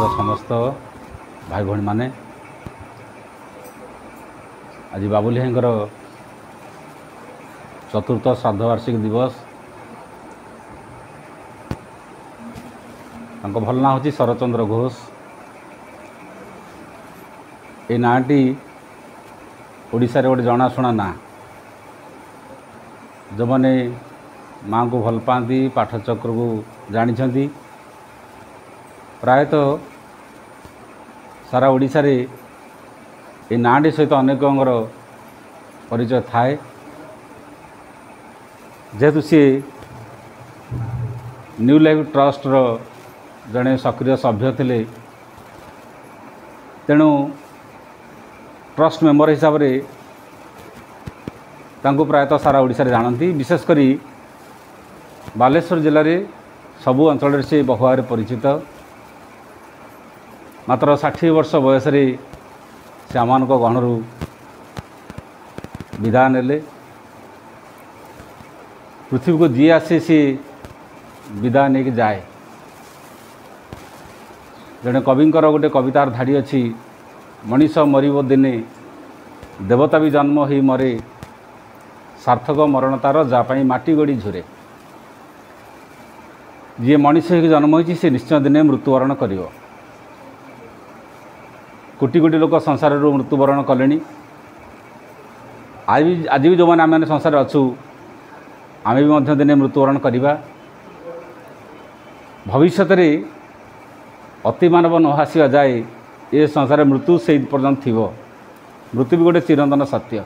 समस्त भाई भौणी माने आज बाबुली भाईंकर चतुर्थ श्राद्ध वार्षिक दिवस। भल ना हूँ शरचंद्र घोष। ये नाटी ओडिशा रे गोटे जनाशुना ना जो मैंने माँ को भल पाती पाठचक्र को जानी प्रायतः सारा ओडिशा रे ये नाटी सहित अनेकंर परिचय थाए जेहेतु सी न्यू लाइफ ट्रस्ट रो जड़े सक्रिय सभ्य थिले तेणु ट्रस्ट मेंबर हिसाब रे तांको प्रायतः सारा ओडिशा रे जानती। विशेषकर बालेश्वर जिले में सबू अंचल से बहुभाव परिचित। मात्र 60 वर्ष बयस से आम गहणर विदा नेले। पृथ्वी को जी आसे सी विदा नहीं जाए। जड़े कविंकर गोटे कवितार धाड़ी अच्छी मनीष मरिब दिने देवता भी जन्म ही मरे सार्थक मरण तार जापाई माटी गड़ी झुरे। जी मनीष हो जन्म होती से निश्चय दिने मृत्युवरण कर। कोटी कोटी लोक संसार मृत्युवरण कले। आज भी जो मैंने आम संसार अच्छु आम भी दिने मृत्युवरण करवा। भविष्य में अति मानव न आसवा जाए ये संसार मृत्यु से पर्यंत थी। मृत्यु भी गोटे चिरंतन सत्य।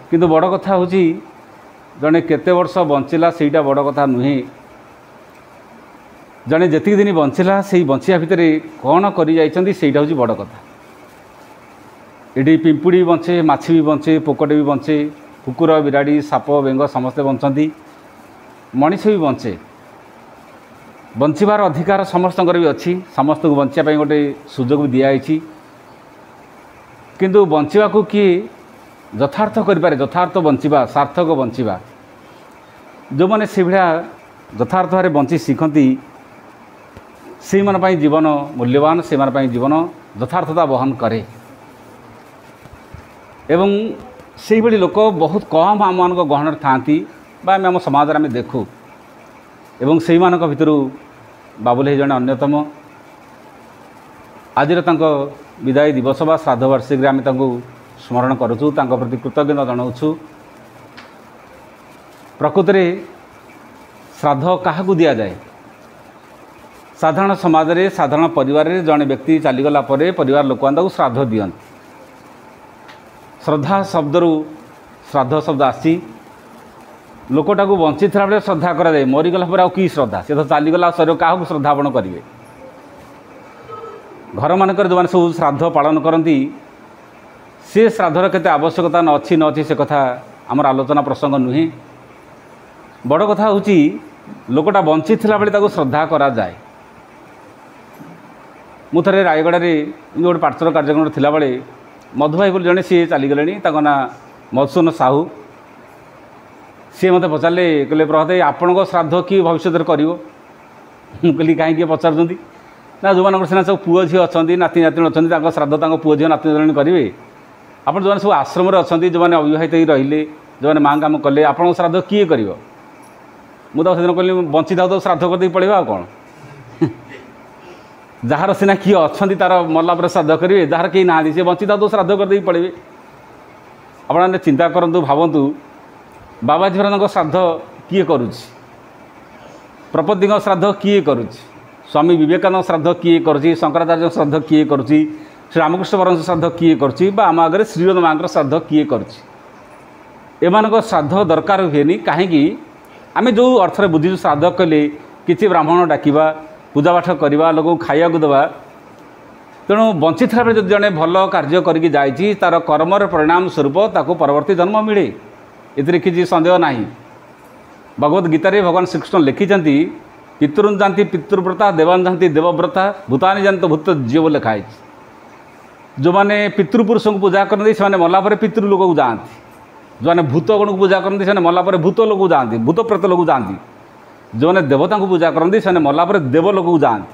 किंतु बड़ कथा हूँ जड़े केते वर्ष बंचिला सेटा बड़ कथा नुहे। जड़े जेतिक दिन बंचिला से बंचिया भितर कौन करी जाइछंती सेटा हूँ बड़ कथा। ये पिंपुड़ी बंचे माछी भी बंचे पोकटे भी बंचे कुकुर बिराड़ी साप बेंग समस्ते बंचती मनीष भी बंचे। बंचार अधिकार समस्त भी अच्छी। समस्त को बंचाई गोटे सुजोग भी दिखाई। किंतु बंचा को किए यथार्थ करें यथार्थ बंचा सार्थक बंचा जो मैंने से भाया यथार्थ भाव बंची शिखती से मन जीवन मूल्यवान से मन जीवन यथार्थता वहन करे। एवं से भाई लोक बहुत कम आम मान गहन था आम समाज आम देखू। एवं से भितर बाबुली जड़े अन्यतम। आज विदाई दिवस बा श्राद्ध वार्षिक आम स्मरण करुचु प्रति कृतज्ञता जनाऊँ। प्रकृत में श्राद्ध क्या दि जाए साधारण समाज रे साधारण परिवार रे जड़े व्यक्ति चलीगला परिवार लोक श्राद्ध दियंती। श्रद्धा शब्दरू श्राद्ध शब्द आसी लोकटा को बंची था बेले श्रद्धा करा जाए। मरीगला पर कि श्रद्धा से तो चलीगला शरीर क्या श्रद्धा आपण करेंगे। घर मानक जो मैंने सब श्राद्ध पालन करती से श्राद्धर केते आवश्यकता न अच्छी से कथा आमर आलोचना प्रसंग नुहे। बड़ कथा हूँ लोकटा बंची था बेले श्रद्धा करा जाए। मु थे रायगड़ा गोटे पाठशाला कार्यक्रम थिला बेले मधुभाई बोली जड़े सी चलीगले ना मधुसूदन साहू सी मत पचारे कहले प्रभात आपण श्राद्ध किए भविष्य में कर कहली कहीं पचार ना जो मैंने सीना सब पुओ झी अच्छा नाती नाती अच्छा श्राद्ध पुओ झी नाती नाती करेंगे। आप जो सब आश्रम अच्छा जो मैंने अविवाहित रहिले जो मैंने माँ काम कले आप श्राद्ध किए कर। मुझे से दिन कहली बंची था तो श्राद्ध करदे पड़ेगा कौन। जार सीना किए अच्छा तार मरला पर श्राद्ध करेंगे जार कहीं ना सी बंची था तो श्राद्ध करदे पड़े। आपने चिंता करूँ भावतु बाबाजी महाराज श्राद्ध किए करुच्ची प्रपति श्राद्ध किए करुच्ची स्वामी विवेकानंद श्राद्ध किए करुच्ची शंकराचार्य श्राद्ध किए करुच्ची श्री रामकृष्ण परमहंस श्राद्ध किए करुच्ची आम आगे श्रीरद माँ श्राद्ध किए करुच्ची। एमान श्राद्ध दरकार हुए कहीं आम जो अर्थ बुझीचु श्राद्ध कले किसी ब्राह्मण डाकिबा पूजा पाठ करवा लोक खाया देवा। तेणु बंची था जो जड़े भल कार्य करके जाइए तार कर्मर परिणाम स्वरूप ताको परवर्ती जन्म मिले। ये किसी सन्देह ना। भगवद गीतार भगवान श्रीकृष्ण लिखिं पितृन जानती पितृव्रता देवान जानती देवव्रता भूतानी जानते भूत जीव लिखाई। जो मैंने पितृपुरुष को पूजा करते से मलापर पितृलोक को जाती। जो मैंने भूत गण को पूजा करते से मलापर भूत लोक जाती भूत प्रेत लोक जाती। जो मैंने देवता को पूजा करते से मलापर देवलोक को जाती।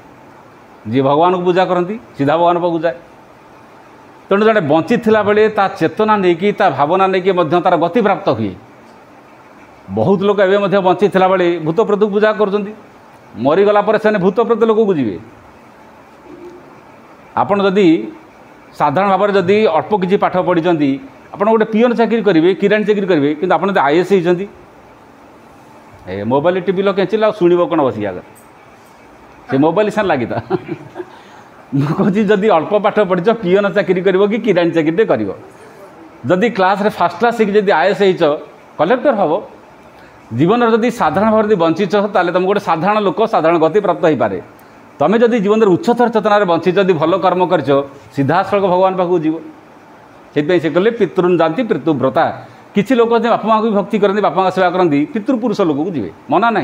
जी भगवान को पूजा करती सीधा भगवान पाक जाए। तेणु जड़े बंची थिला बेले ता चेतना नहीं ता भावना नहीं तार गति प्राप्त हुए। बहुत लोग एवं बंची थिला बेले भूत प्रेत पूजा कर मरीगला से भूत प्रेत लोक को जी। आपड़ जदि साधारण भाव में जदि अल्प किसी पाठ पढ़ी आप गोटे पिओन चाकरी करेंगे किराणी चाकरी करेंगे कि आप आईएएस होती मोबाइल टीवी लोग केचिला शुणव कौन बस आगे से मोबाइल सान लगी था मुझे जदि अल्प पाठ पढ़ी पिओन चाकरी कर कि किराणी चाकरी कर जदि क्लास रे फर्स्ट क्लास जब आईएएस हो कलेक्टर हम जीवन जदि साधारण भाव में बंचीच ताले तुम गोटे साधारण लोक साधारण गति प्राप्त हो पारे। तुम्हें जदि जीवन में उच्चतर चेतन बंची जदि भल कर्म कर सीधा सड़क भगवान पाखक जीव से कहले पितृन जाती पितृव्रता। किसी लोक बापा माँ को भी भक्ति करती बापा माँ सेवा करती पितृपुरुष लोक को जी मना ना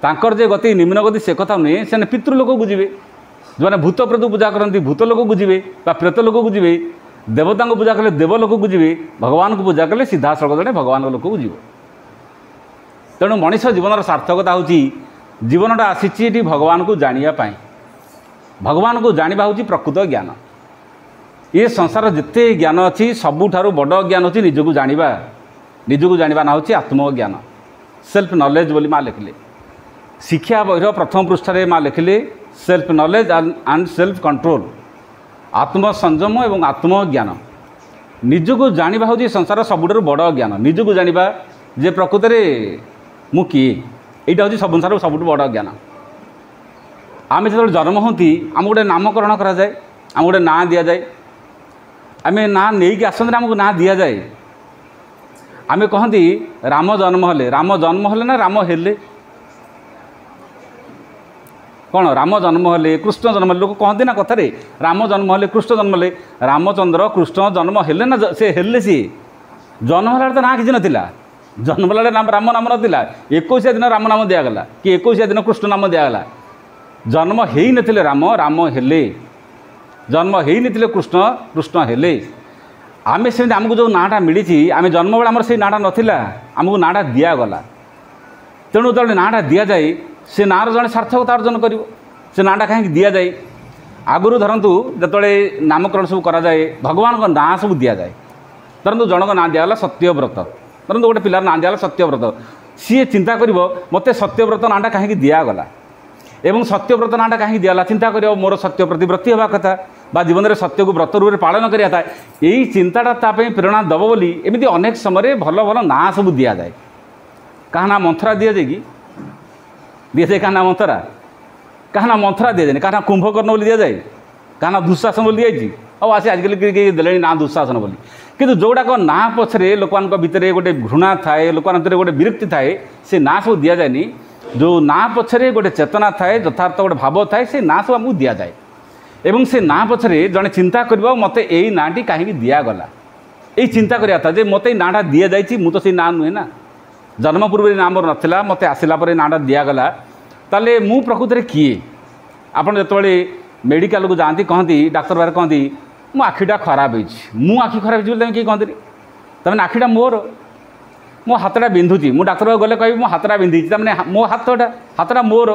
तांकर जे गति निम्न गति से कथा नुहे से पितृ लोक को जी जो भूत प्रेत पूजा करती भूत लोक को जी प्रेत लोक को जी देवता को पूजा कले देव लोक को जी भगवान को पूजा कले सीधा सड़क जड़े भगवान लोक को जीव। तेणु मनीष जीवन सार्थकता हूँ जीवनटा आसी भगवान को जानापी भगवान को जाना हूँ प्रकृत ज्ञान। ये संसार जिते ज्ञान अच्छी सबुठारु बड़ ज्ञान अच्छी निजक जाना ना हूँ आत्मज्ञान सेल्फ नॉलेज बोली माँ लिखिले। शिक्षा बहिर प्रथम पृष्ठ माँ लिखिले self knowledge and self control आत्मसंयम एवं आत्मज्ञान। निजक जाना हूँ संसार सबुठारु बड़ ज्ञान निजक जाना जे प्रकृत में मु किए यहाँ हूँ संसार सबुठ बड़ ज्ञान। आम जो जन्म होती आम गोटे नामकरण करा जाए आम गोटे ना दि जाए आम ना नहीं आसते आमको ना दि जाए आम कहती राम जन्म हेले ना राम हेले कौन राम जन्म हेले कृष्ण जन्म लोक कहते ना कथार राम जन्म हेले कृष्ण जन्म हेले रामचंद्र कृष्ण जन्म हेले ना से हेले सी जन्म है तो ना कि नाला जन्म है नाम राम नाम नाला 21 दिन राम नाम दिगला कि 21 दिन कृष्ण नाम दिगला जन्म हो नथिले राम हेले जन्म हो नथिले कृष्ण कृष्ण हेले। आम से आमको जो नाटा मिली आम जन्म बेले आमर से नाटा नाला आमको नाटा दिगला। तेणु जो नाटा दि जाए से नार जड़े सार्थकता अर्जन कर से नाटा कहीं दि जाए आगुरी धरतु जो नामकरण सब कराए भगवान का ना सब दि जाए धरतु जनक ना दिगला सत्यव्रत धरतु गोटे पिलार ना दिगला सत्यव्रत सी चिंता कर मत सत्यव्रत नाटा कहीं दिगला एवं सत्यव्रत नाटा कहीं दिगला चिंता कर मोर सत्य प्रतिव्रती हवा कथा बा जीवन में सत्य को व्रत रूप में पालन करा था यही चिंताटा ताप प्रेरणा दब बोली एमती अनेक समय भल भल ना सब दि जाए। क्या ना मंथरा दि जाए कि दि जाए क्या ना मंथरा क्या ना मंथरा दि जाए क्या ना कुंभकर्ण बोली दि जाए क्या ना दुशासन बोली जाइए और आसी आजिकल दे ना दुशासन बोली किंतु जोड़ाक ना पछरे लोक भितर गोटे घृणा थाए लोक गोटे विरक्ति थाए से ना सब दि जाए जो ना पछरे गोटे चेतना थाए यथार्थ गोटे भाव थाए से ना सब आमको दि जाए एवं से ना पछरे जड़े चिंता कर मत यही नाटी कहीं दिगला यही चिंता करा था जे मत नाटा दि जाए मुझे से ना नुहे ना जन्म पूर्व ना मोर नाला मत आसला नाटा दिगला ताले मु प्रकृत में किए आपड़ जो मेडिकल को जाती कहती डाक्तर बारे कहती मो आखिटा खराब हो आखि खराब हो किए कहते तमें आखिटा मोर मो हाथटा बिंधुची मु डाक्तर गले कह मो हाथटा बिंधी तमें मो हाथटा मोर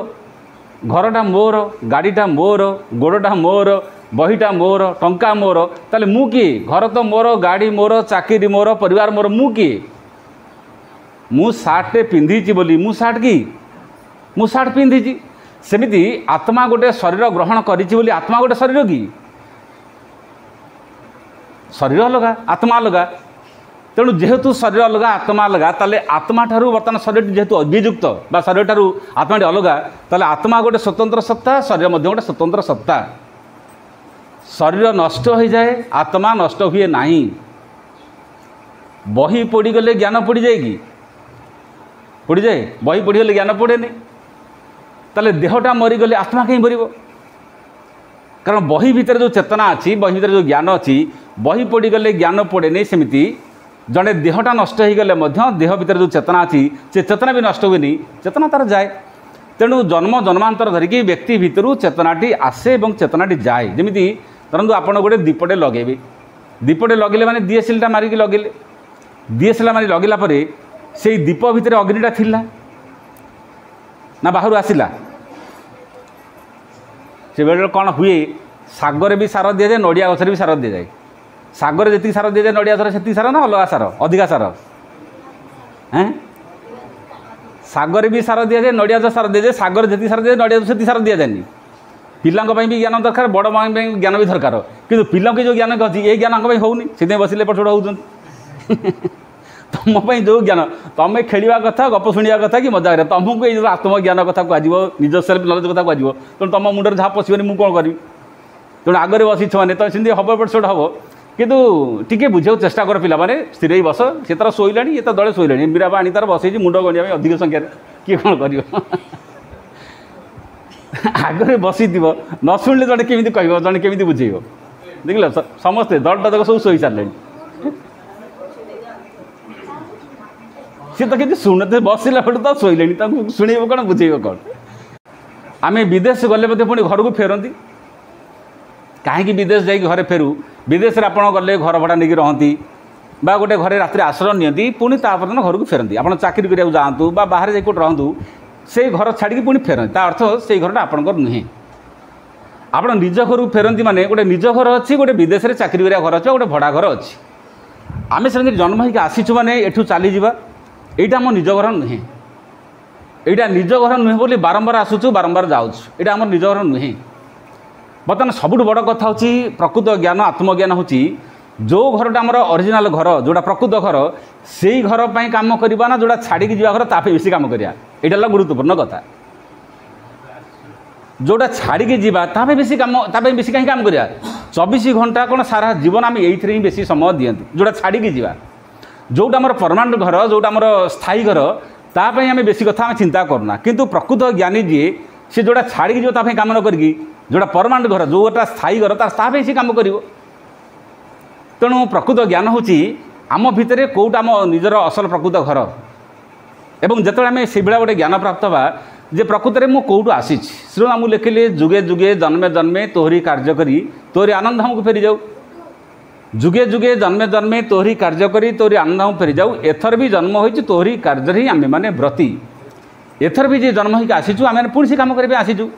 घरटा मोर गाड़ीटा मोर गोड़टा मोर बहीटा मोर टंका मोर ताले मु किए घर तो मोर गाड़ी मोर चाकरी मोर परिवार मोर मु किए मु सार्टे पिंधीची बोली मु सार्ट कि मु सार्ट पिंधीची सेमिति आत्मा गोटे शरीर ग्रहण करिछि बोली आत्मा गोटे शरीर कि शरीर अलग आत्मा अलग तेणु जेहेतु शरीर अलग आत्मा अलग ताले आत्मा ठारू बर्तमान शरीर जेहेतु अभियुक्त बा शरीर ठारू आत्मा अलग ताले आत्मा गोटे स्वतंत्र सत्ता शरीर मध्य गोटे स्वतंत्र सत्ता शरीर नष्ट हो जाए आत्मा नष्ट हुए नहीं बही पड़गले ज्ञान पड़ जाए कि पड़ जाए बही पड़गले ज्ञान पड़े नहीं ताले देहटा मरीगले आत्मा कहीं मर कारण बही भितर जो चेतना अच्छी बही भितर जो ज्ञान अच्छी बही पड़गले ज्ञान पड़े नहीं सेमती जड़े देहटा नष्ट हो गले देह भितर जो चेतना अच्छी से चेतना भी नष्ट हुए चेतना तार जाए तेणु जन्म जन्मांतर धरिकी व्यक्ति भितर चेतनाटी आसे और चेतनाटी जाए जमी धरतु आप गोटे दीपटे लगे दीपटे लगे मैंने डीएसएलटा मारिकी लगे डीएसएल मारी लगेला से दीप भितर अग्निटा थिला ना बाहर आसला से बेले कौन हुए सागर भी सार दि जाए नड़िया गचर भी सार दि जाए सागर जी सार दि जाए नड़िया गचर से सार ना अलग सार अधिका सार हैं सागर भी सार दि जाए नड़िया गच सार दि जाए सागर जी सार दि जाए नड़िया से सार दि जाए पिला भी ज्ञान दरकार बड़ माँ ज्ञान भी दरकार कि पिला की जो ज्ञान अच्छी ये ज्ञान होनी से बसिले पछड़ हो तुम जो ज्ञान तुम खेलवा कथा गप शुणा कथा कि मजा करें तुमको ये आत्मज्ञान कथा कह निज सेल्फ नॉलेज कथा कह तेणु तुम मुंडे जहाँ पशुनि मुझे कौन करी तेणु आगे बस मैंने तो सेमती हम एपट सेट हम कितु टी बुझे चेष्टा कर पिला माने स्थिर बस से तार शोला ये तो दले शोला मीरा आनी तार बसई मुंड गणिया अधिक संख्यार किए कौन कर आगे बसी न शुणिले जड़े केमी कह जड़े केमी बुझेब देखल समस्ते दलटा तक सब शोई सारे सी तो कि शुणते बसला बेटे तो शोले शुणेब कौन बुझेब कौन आम विदेश गले पुणी घर को फेरती कहीं विदेश जा घरे फेरू विदेश में आपड़ गले घर भड़ा नहीं रहती बा गोटे घरे रात आश्रय नियंती पुणी तापर घर को फेरती आप चाकरी करा जातु बाहर जाकि रहतु से घर छाड़ी पुणी फेरती ता अर्थ से घर आपंकर नुहे आप निज घर को फेरती माने गोटे निज घर अच्छी गोटे विदेश में चाकरी करा घर अच्छे गोटे भड़ा घर अच्छी आम से जन्म होकर आसीचु माने एठू चलीजा यहाँ आम निज घर नुहे यहाँ निज घर नुहे बोली बारंबार आसुचु बारंबार जाऊँ यहाँ आम निज घर नुहे बर्तमान सबुठ बड़ कथा हूँ प्रकृत ज्ञान आत्मज्ञान हूँ जो घरटा आम ओरिजिनाल घर जोड़ा प्रकृत घर से ही घर पर कम करवा ना जोड़ा छाड़ी जा घर ताप बेसी कम करा यहाँ गुरुत्वपूर्ण कथा जोड़ा छाड़ी जाता बेसी कम बेसी कहीं कम करा 24 घंटा कौन सारा जीवन आम ये ही बेसी समय दियंती जोड़ा छाड़ी जा जोटा आम परमानेंट घर जोटा आम स्थायी घर तापाई आम बेसी कथा आम चिंता करना किंतु प्रकृत ज्ञानी जी सी जोड़ा छाड़ी जो कम न करी जोड़ा परमानेंट घर जोटा स्थायी घर तार बेसी कम कर तेणु प्रकृत ज्ञान हूँ आम भितर कौटा आम निजर असल प्रकृत घर एवं जिते आम से भाया गोटे ज्ञान प्राप्त हाँ जे प्रकृत में मुझे कौटू आसी श्रीराम लिखिले जुगे जुगे जन्मे जन्मे तोहरी कार्य करी तोहरी आनंद हमको फेरी जाऊ जुगे जुगे जन्मे जन्मे तोहरी कार्य करी तोहरी आनंद हम फेरी जाऊ एथर भी जन्म हो तोहरी कार्य ही आम मैंने व्रती एथर भी जे जन्म होकर आसीचु आम पुणी से कम करके आसीचु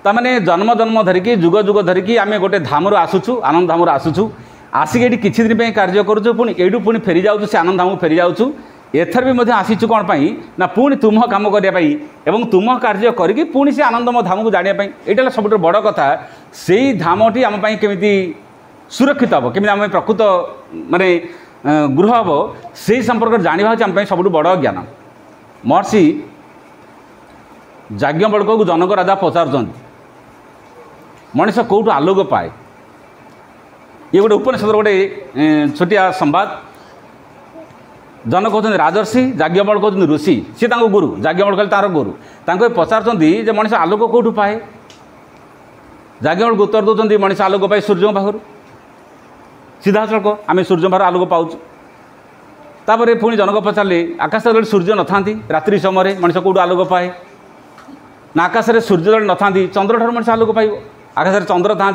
ताने जन्म जन्म धरिकी जुग जुग धरिकी आम गोटे धामर आसुचु आनंद धामर आसुचु आसिक ये किसी दिन कार्य करुचु पुणी एडू पुणी फेरी जाऊँ से आनंद धाम फेरी जाऊँ एथर भी आसीचु कौन पाई ना पुणी तुम कम करने एवं तुम कार्य करके पुणी से आनंद धाम को जानापी यहाँ सब बड़ कथा से धामटी आम केमी सुरक्षित हम केमी आम प्रकृत माने गृह हम से संपर्क जाना आम सब बड़ ज्ञान महर्षि याज्ञवल्क्य को जनक राजा पचार मनीष कौटू आलोक पाए ये गोटे उपनिषद गोटे छोटिया संवाद जनक होते राजर्षि याज्ञवल्क्य होते ऋषि सी गुरु याज्ञवल्क्य तार गुरु तांको पचार मनीष आलोक कौटू पाए याज्ञवल्क्य उत्तर दौरान मनीष आलोक पाए सूर्य पाखर सीधा सड़क आम सूर्य पाखर आलोक पाऊँ तापर पुणी जनक पचारे आकाश सूर्य न था रात्रि समय मनीष कौटू आलोक पाए ना आकाश में सूर्य जड़े न था चंद्र ठार मनीष आलोक पाइब आकाश चंद्र था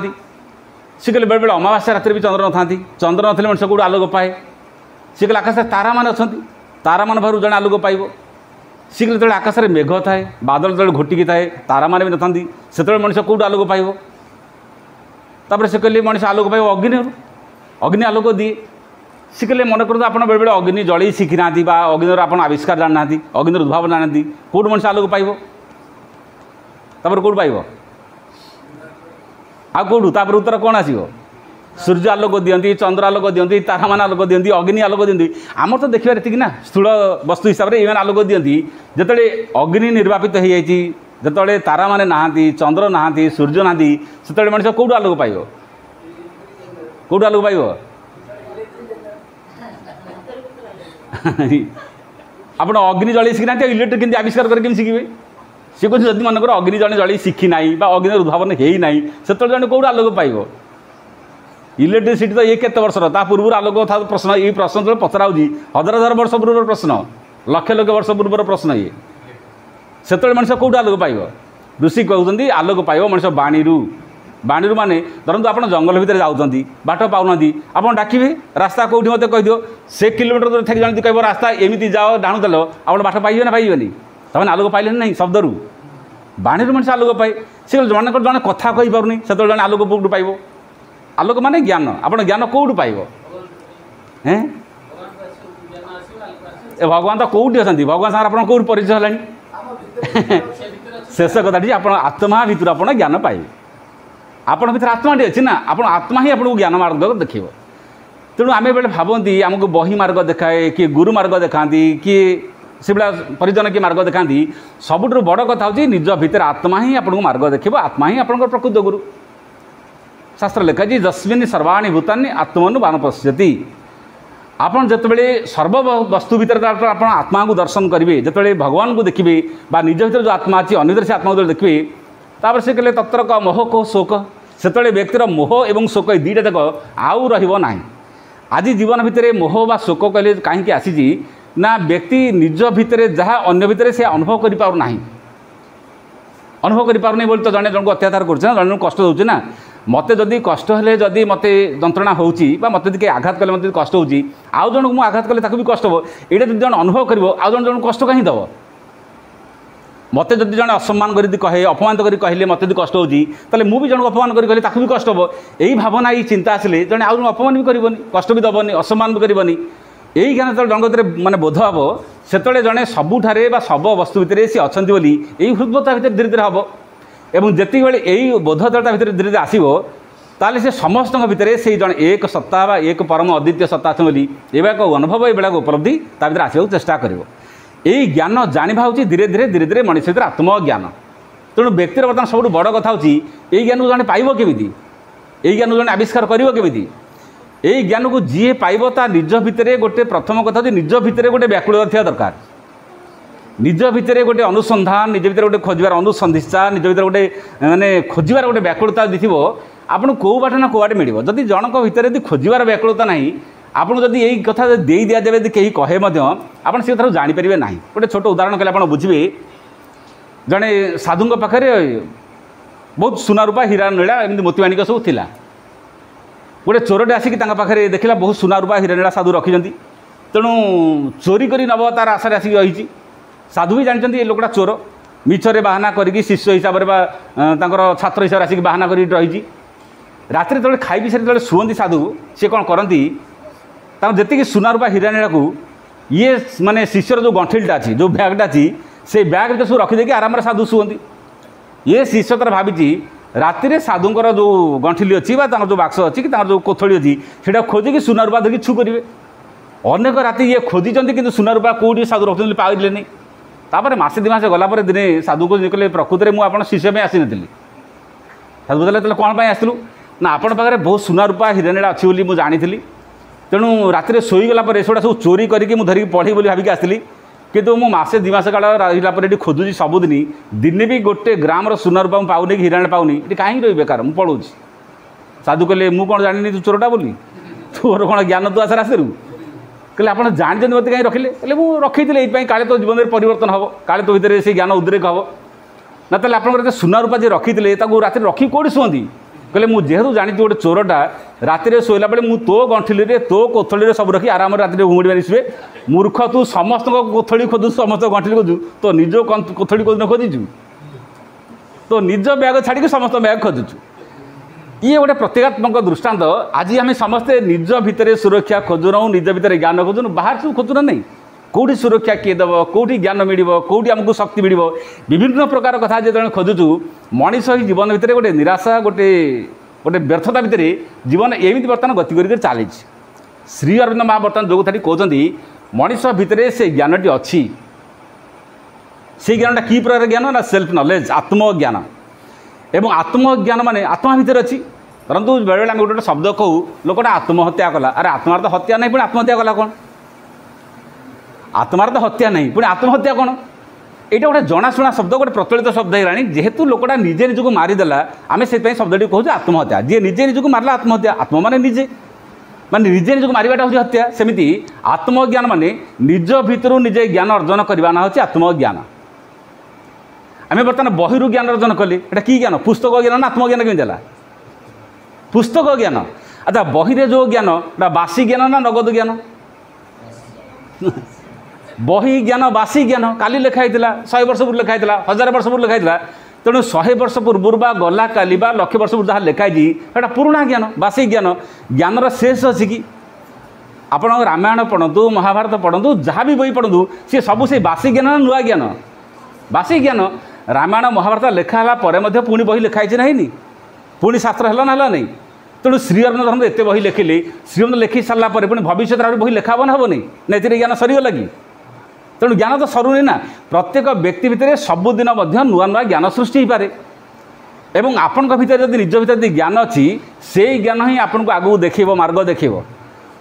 सी कहले बेले बेले अमावास्या रात भी चंद्र न था चंद्र न मनीष कौटू आलोक पाए सी कहले आकाश तारा मान अच्छा तारा मान बाहर जड़े आलोक पाइब सी कहले जो आकाश में मेघ थाए बादल जो घोटिकी थाए तारा मान भी न था से मनीष कौटू आलोक पाइब तापर से कहले मनीष आलोक पाइब अग्नि अग्नि आलोक दिए सी कहले मन कर आप बेले बेले अग्नि जलई शिखी ना अग्नि आप आविष्कार जाना अग्नि उद्भाव जाना कौट मनीष आलोक पाइब तापर कौट पाइब आ कौटू तापर उत्तर कौन आसो सूर्य आलोक दियंती चंद्र आलोक दियंती तारा मान आलोक दियंती अग्नि आलोक दियंती आमर तो देखिए ये ना स्थूल वस्तु हिसाब से ये आलोक दियंती जिते अग्नि निर्वापित हो जाती जिते तारा मान ना चंद्र ना सूर्य ना से मनीष कौटू आलोक पाइब कौटू आलोक पाइब आप अग्नि जलई शिखी ना इलेक्ट्रिक केमती आविष्कार करके शिखे सी कह जब मनकर अग्नि जड़े जलई शिखी ना अग्नि उद्भावन होना से जड़े कौट आलोक पाइब इलेक्ट्रिसिटी तो ये केते वर्षर ता पूर्व आलोक था प्रश्न ये प्रश्न जो पचरा हजार हजार वर्ष पूर्व प्रश्न लक्ष लक्ष वर्ष पूर्व प्रश्न ये से मनीष कौट आलोक पाइब ऋषि कहते आलोक पाइब मनीष बाणी माने धरतु आप जंगल भितर जाऊँच बाट पाऊना आप डाकिबे रास्ता कौटी मत कहीदिव से किलोमीटर दूर थी जन कह रास्ता एमती जाओ डाणु देल आप बाट पाइबे ना पाइबेनि तमें आलोक पाइले ना शब्द बाणी मनुष्य आलोक पाए से जनक जन कथा कही पारुनी से जन आलोक कौटू पाइब आलोक माने ज्ञान आप ज्ञान कौटू पाइब हैं ए भगवान तो कौटी अच्छा भगवान सागर आप कौट परिचय है शेष कथाटी आप आत्मा भितर आप ज्ञान पाइबे आपण भर आत्माटी अच्छी ना आप आत्मा ही आपको ज्ञान मार्ग देख तेणु आम बेले भावती आमको बही मार्ग देखाए किए गुरु मार्ग देखा किए से भाया परिजन किए मार्ग देखा सबुठ बड़ कथा हूँ निज भितर आत्मा ही आपको मार्ग देख आत्मा ही आप प्रकृत गुरु शास्त्र लिखा जी जस्मिन् सर्वाणि भूतानि आत्मनु बाण पश्यति आपन जिते सर्व वस्तु भितर आप आत्मा को दर्शन करेंगे जिते भगवान को देखिए निज भर जो आत्मा अच्छी अन्य से आत्मा को देखिए तापर से कहले तत्र का मोह को शोक से व्यक्तिर मोह एवं शोक दुईटा जाक आउ रहा आज जीवन भितर मोह बा शोक कहले कहीं आसी ना व्यक्ति निज भितर जहाँ अन्य भितर से अनुभव कर पारना अनुभव कर पारनी बोली तो जड़े जन को अत्याचार करना जन कष्ट दूसरे ना मत जदि कष्ट हेल्ले जदि मत जंत्रणा होची मत जब आघात कले मत कष्ट होची आउ जन को मुझे आघात कले भी कष्ट हो यहाँ जब जन अनुभव कर आउ जन जन कष्ट कहीं दब मत जब जन असम्मान कर कहे अपमान कर कहले मत कष्ट होची मुझे जन अपमान कर कहले भी कष्ट हो यही भावना ये चिंता आसिले जड़े आउ अपमान भी करनी कष्ट भी दबनी असम्मान भी करनी यही ज्ञान जो जन भर मानने बोध हम से जड़े सबुठारे सब वस्तु भितर सी अच्छा बोली यही हृदयता भर धीरे धीरे हम एवं जिते बड़े यही बोधता भर धीरे धीरे आसो ताले से समस्त भितर से जन एक सत्ता एक परम अद्वितीय सत्ता अच्छे बोली ये अनुभव ये उपलब्धि ता भर आसवाक चेष्टा कर यही ज्ञान जाना हूँ धीरे धीरे धीरे धीरे मनुष्य भर आत्मज्ञान तेणु व्यक्तिर बर्तमान सब बड़ कथा हूँ यही ज्ञान को जन पाइब केमी यही ज्ञान को जन आविष्कार करेमी यही ज्ञान को जी पाइब ता निज भितर गोटे प्रथम कथा निज भितर गोटे व्याकुलता थी दरकार निज भितर गोटे अनुसंधान निज भितर गोटे खोजार अनुसंधिचा निज भितर गोटे माने खोजार गोटे व्याकुलता दिथिबो आपन को बाट ना को बाट मिलिबो जदि जनक भितर यदि खोजार व्याकुलता नहीं आपन जदि यही कथा दे दिया जाए यदि कहीं कहे आपन से कथा जानी परिबे नहीं गोटे छोट उदाहरण कले आपन बुझिबे जड़े साधु पाखे बहुत सुना रूपा हीरा नीला एमती मोतीमाणिक सब थिला गोटे चोरटे आसिक पाखे देखला बहुत सुना रूपा हीरा नीला साधु रखिंट तेणु चोरी करी नब तार आशार आसिक रही साधु भी जानते ये लोकटा चोर मिछरे बाहाना करी शिष्य हिसाब से छात्र हिसाब से आसिक बाहाना कर रही राति जो खाई सारी जो शुअती साधु सी कौन करती जी सुना रूपा हीरा नीला को ये माने शिष्यर जो गंठिलटा अच्छी जो बैगटा अच्छी से बैग भर सब रखिदे आराम साधु शुअती ये शिष्य तर भावी राति साधुंर जो गंठिली अच्छी जो बाक्स अच्छी कि जो कोथड़ी अच्छी से खोजिकी सुना रूपा धरिकी छु करेंगे अनेक राति ये खोजती कि सुना रूपा कौटी साधु रखुले पाइले नहीं तापर मसे दि मासे गलापर दिने साधु को कहले प्रकृत में मुझे शिष्य में आसी नी साधु बोले कौन आसलु ना आपण पाखे बहुत सुना रूपा हीरा नीला अच्छी बोली मुझे जानी तेणु राति शोईगला सेगुड़ा सब चोरी करके मुझे धरिकी पढ़ी बोली भाविकी आसली कितु मु मसे दि मास काल रहा ये खोजुची सबुदिन दिन भी गोटे ग्राम सुना रूपा पाऊनी कि हीरा नीला पाऊनी ये कहीं रही बेकार मुझे पढ़ुची साधु कहले मुझे कौन जानी तू चोरटा बोली तोर कौन ज्ञान तू आसर आसरू कहले आप जानते मत कहीं रखिले मुझे रखी ये काले तो जीवन में परिवर्तन हम काले तो भितर से ज्ञान उद्रेक हम ना तो आप सुना रूपा जी रखी राति रखी कौटी शुअती कहले मुझे जेहतु जानी गोटे चोरटा राति शोला बेले मु तो गंठिली तो कोथड़ी सब रखी आराम राति घुमुड़ी मारी शुए मूर्ख तू समस्त कोथड़ी खोजु समस्त गंठिली खोजु तो निज कोथड़ी खोज खोजिचु तो निज बैग छाड़ी समस्त बैग खोजुचु ये गोटे प्रतीकात्मक दृष्टांत आज आम समस्ते निज भितर सुरक्षा खोजुन निज भितर ज्ञान खोजुन बाहर सब खोजुना नहीं कौटी सुरक्षा किए दब कौटी ज्ञान मिल कौटी आमको शक्ति मिल विभिन्न प्रकार कथा जो खोजुचु मनीष ही जीवन भितर गोटे निराशा गोटे गोटे व्यर्थता भितर जीवन एमती बर्तमान गति कर चली श्री अरविंद महा बर्तमान जो कथाटी कहते मनीष भितर से ज्ञानटी अच्छी से ज्ञानटा कि प्रकार ज्ञान ना सेल्फ नॉलेज आत्मज्ञान एवं आत्मज्ञान माने आत्मा भितर अच्छी परंतु बेले बेले गोटे शब्द कहू लोकटा आत्महत्या कला अरे आत्मार तो हत्या नहीं पुणी आत्महत्या कला कौन आत्मार तो हत्या नहीं पुणी आत्महत्या कौन यहाँ गोटे जनाशुना शब्द गोटे प्रचलित शब्द है जेहेतु लोकटा निजे निजक मारिदेला आम से शब्दटी कहूँ आत्महत्या जी निजे निजक मारला आत्महत्या आत्मा माने निजे निजे निजक मारिबाटा हूँ हत्या सेमिति आत्मज्ञान माने निज भितर निजे ज्ञान अर्जन करवा ना हूँ आत्मज्ञान आम बर्तमान बहिरू ज्ञान अर्जन कले ये कि ज्ञान पुस्तक ज्ञान ना आत्मज्ञान केमी देला पुस्तक ज्ञान अच्छा बही जो ज्ञान बासी ज्ञान ना नगद ज्ञान बही ज्ञान बासी ज्ञान काली लिखाई 100 वर्ष पूर्व लिखाई 1000 वर्ष पूर्व लिखाई तेणु 100 वर्ष पूर्व बा गला काली बा लक्ष वर्ष पूर्व जहाँ लिखाई है पुराणा ज्ञान बासी ज्ञान ज्ञानर शेष अच्छी कि आपण रामायण पढ़ु महाभारत पढ़ु जहाँ भी बही पढ़ु सी सब से बासी ज्ञान नुआ ज्ञान बासी ज्ञान रामायण महाभारत लिखाला पुणी बही लिखाई नहीं पुणी शास्त्र है ना नहीं तेणु श्रीअरविंद धर्म एत बही लिखिले श्रीअरविंद लिखि सारा पुणी भविष्य बही लिखा ना हेनी ना ज्ञान सरीगला कि तेणु ज्ञान तो सरुनी ना प्रत्येक व्यक्ति भितर सबुदिन नुआ नुआ ज्ञान सृष्टि हो पारे एवं आपण भितर जब निज भितर ज्ञान अच्छी से ज्ञान ही आपको आगू देखेब मार्ग देखेब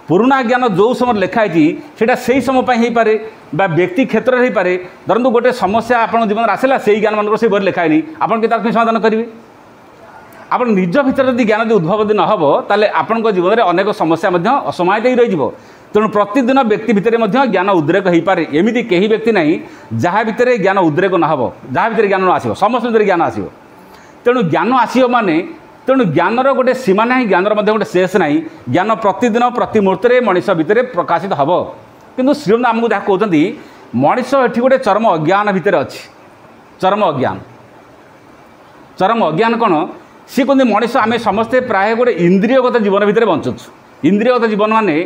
पुराणा ज्ञान जो समय लिखाई से समय हो पारे व्यक्ति क्षेत्र में हो पारे धरतु गोटे समस्या आप जीवन आसला से ज्ञान मान से बही लिखाई आपन कि समाधान करेंगे आप निज भर जब ज्ञान उद्भव न हो ताले आपण जीवन में अनेक समस्या असमाहित हो रही तेणु प्रतिदिन व्यक्ति भितर ज्ञान उद्रेक हो पारे एमती कहीं व्यक्ति ना जहाँ भितर ज्ञान उद्रेक न हो जहाँ भितर ज्ञान आसो समस्त भर ज्ञान आसो तेणु ज्ञान आसो माने तेणु ज्ञानर गोटे सीमा ना ज्ञानर गोटे शेष ना ज्ञान प्रतिदिन प्रति मुहूर्त मनीष भितर प्रकाशित हम किंतु श्रीअरविंद आमको जहाँ कहते मनीष ये गोटे चरम अज्ञान भितर अच्छी चरम अज्ञान कौन सी कहते मनीष आम समस्ते प्राय गोटे इंद्रियगत जीवन भितर बंचुछु इंद्रियगत जीवन माने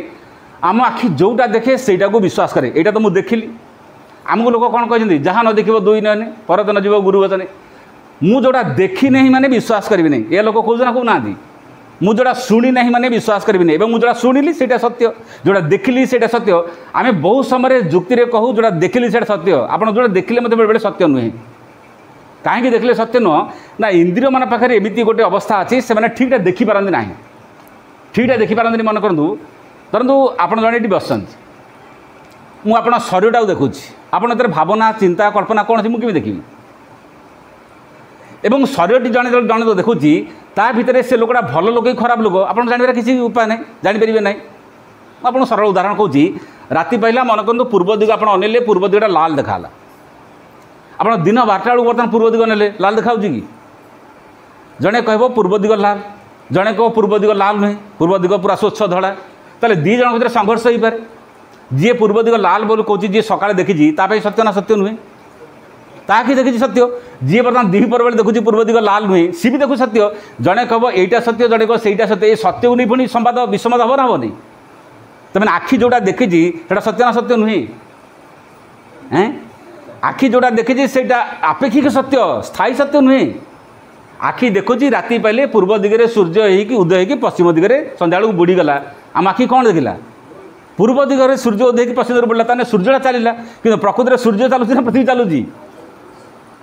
आम आखि जोटा देखे सेटा को विश्वास करे यहाँ तो मुझे देखिली आमको लोक कौन कहते जहाँ न देखो दुई नयने पर न जीव गुरु वचने मु जोड़ा देखी नहीं माने विश्वास करी नहीं ये लोक कौन ना कहना मु जोड़ा शुणी नहीं माने विश्वास करी नहीं मुझे जोड़ा शुणिली से सत्य जोड़ा देखिली से सत्य आम बहुत समय जुक्ति कहूँ जोड़ा देखिली से सत्य आप जोड़ा देखिले मतलब बेले सत्य नुहे कहीं देखिले सत्य नुह ना इंद्रिय मान पाखे एमती गोटे अवस्था अच्छी से ठीक देखिपारती ना ठीक देखिपारती मन करूँ धरतु आप जड़े ये बस मुझे शरीर देखुँ आपड़ भावना चिंता कल्पना कौन अच्छी मुझे देखी एवं शरीर जड़े जड़े तो देखुची ता भितर से लोकटा भल लोक खराब लोक आप जानवर किसी उपाय ना जापर ना आप सरल उदाहरण कहूँ राति पाइला मन करूँ पूर्व दिग आप अनेले पूर्व दिगटा लाल देखाला आप दिन 12टा बेलू बर्तमान पूर्व दिग ने लाल देखा कि जड़े कह पूर्व दिग लाल जड़े कह पूर्व दिग लाल नुहे पूर्व दिग पूरा स्वच्छ धड़ा ताले दी जन भर संघर्ष हो पारे जी पूर्व दिग लाल बोल कहूँ जी सकाଳେ देखी सत्य ना सत्य नुहे ताकि देखी सत्य जी बर्तमान द्विपर बेले देखुची पूर्व दिग लाल नुहे सी भी देखु सत्य जड़े कह यहीटा सत्य जड़े कह सहीटा सत्य ये सत्य को नहीं पुणी संवाद विसंवाद हम ना हेनी तमें आखि जोड़ा देखी से सत्य ना सत्य नुहे हैं आखि जोड़ा देखी से आपेक्षिक सत्य स्थायी सत्य नुहे आखि देखुची राति पाइले पूर्व दिगरे सूर्य हो उदय हो पश्चिम दिगरे संध्या बेलू बुड़ीगला आम आखि कौन देखला पूर्व दिगरे सूर्य उदय हो पश्चिम दिगरे बुड़ला ताने सूर्यटा चलला कि प्रकृति सूर्य चलुची ना पृथ्वी चलुची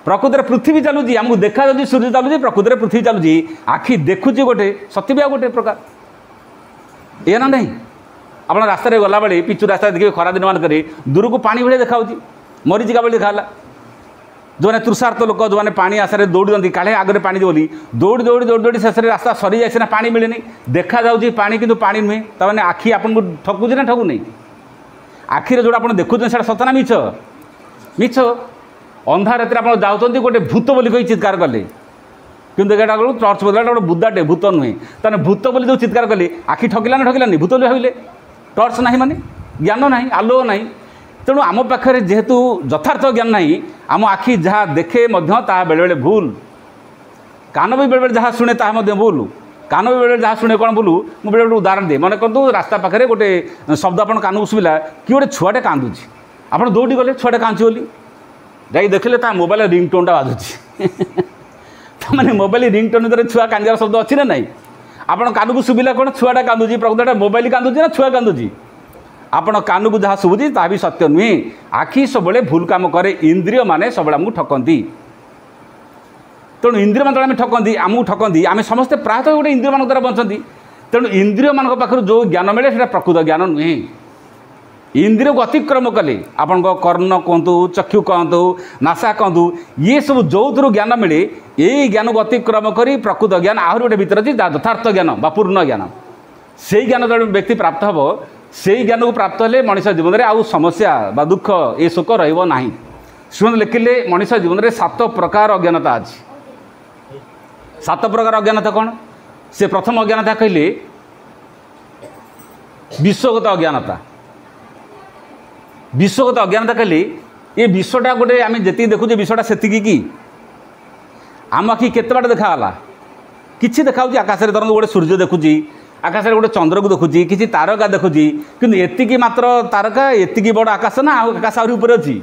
प्रकृति पृथ्वी चलुची आमको देखा जाऊँगी सूर्य चलुची प्रकृति पृथ्वी चलुची आखि देखुची गोटे सत्य भी आ गोटे प्रकार ये ना नहीं आप रास्तार गला बेले पिचु रास्ता देखिए खरा दिन मान दूर को पानी भाई देखा मरीचिका बेले देखा जो मैंने तृषार्थ लोक जो मैंने पानी आशारे दौड़ी काले आगे पानी बोली दौड़ी दौड़ी दौड़ी दौड़ी शेष में रास्ता सरी जाए ना पानी मिले देखा जाऊँगी पानी किंतु पानी नुहे तमें आखि आपको ठकुचे ना ठकु नहीं आखिरे जोड़ा आप देखुचे से सतना मिछ मिछ अंधार रात आप जाऊँच गोटे भूत बोली कही चित्कार कले किंतु एटा टर्च बदला गोटे बुदाटे भूत नुहे तेना भूत बोली जो चित्कार कले आखि ठकिला ना ठकिलानी भूत बोली भाविले टर्च ना माने ज्ञान ना आलोक ना तेणु आम पाखे जेहेतु यथार्थ ज्ञान ना आम आखि जहाँ देखे बेले बेले भूल कान भी बेले बेले जहाँ शुणे ताहा भूल कान भी बेले जहाँ शुणे कौन भूल मुझे बेले गोटे उदाहरण दिए मन करूँ रास्ता पाखे गोटे शब्द आप कान को शुविला कि गोटे छुआटे कांदुची आप दौड़ी गले छुआटे कांदुची बोली जाई देखिले ता मोबाइल रिंगटोनटा बाजुची मैंने मोबाइल रिंगटोन भर छुआ कांदार शब्द अच्छी ना नाई आपन कान को शुविला कौन छुआटा कांदुची प्रकृतटा मोबाइल कांदुची ना छुआ कांदुची आपण कान को जहाँ शुभुची ता भी सत्य नुहे आखि सब भूल काम करे इंद्रिय माने सब आमको ठकती तेणु इंद्रिय मान आम ठकती आमको ठकती आम समस्ते प्रायतः गोटे इंद्रिय मान द्वारा बंचती तेणु इंद्रिय मान पाखु जो ज्ञान मिले से प्रकृत ज्ञान नुहे इंद्रिय को अतिक्रम कले आपण कर्ण कहतु चक्षु कहतु नासा कहतु ये सब जो थ्रु ज्ञान मिले यही ज्ञान को अतिक्रम कर प्रकृत ज्ञान आहरी गोटे भीतर अच्छी यथार्थ ज्ञान बा पूर्ण ज्ञान से ज्ञान जो व्यक्ति प्राप्त हम से ज्ञान को प्राप्त हेले मनीष जीवन में आउ समस्या बा दुख ये शोक रहा श्रीमंत लिखिले मनीष जीवन में 7 प्रकार अज्ञानता अच्छी 7 प्रकार अज्ञानता कौन से प्रथम अज्ञानता कहले विश्वगत अज्ञानता विश्वगत अज्ञानता कहले ये विश्वटा गोटे आम जी देखुचे विश्वटा से कि आम आखि केते बाट देखागला किसी देखा आकाश में धरत गोटे सूर्य देखुची आकाश में गोटे चंद्र को देखुची किसी तारका देखुची किंतु एतिकी मात्र तारका एतिकी बड़ आकाश ना आकाश आहरी ऊपर अच्छी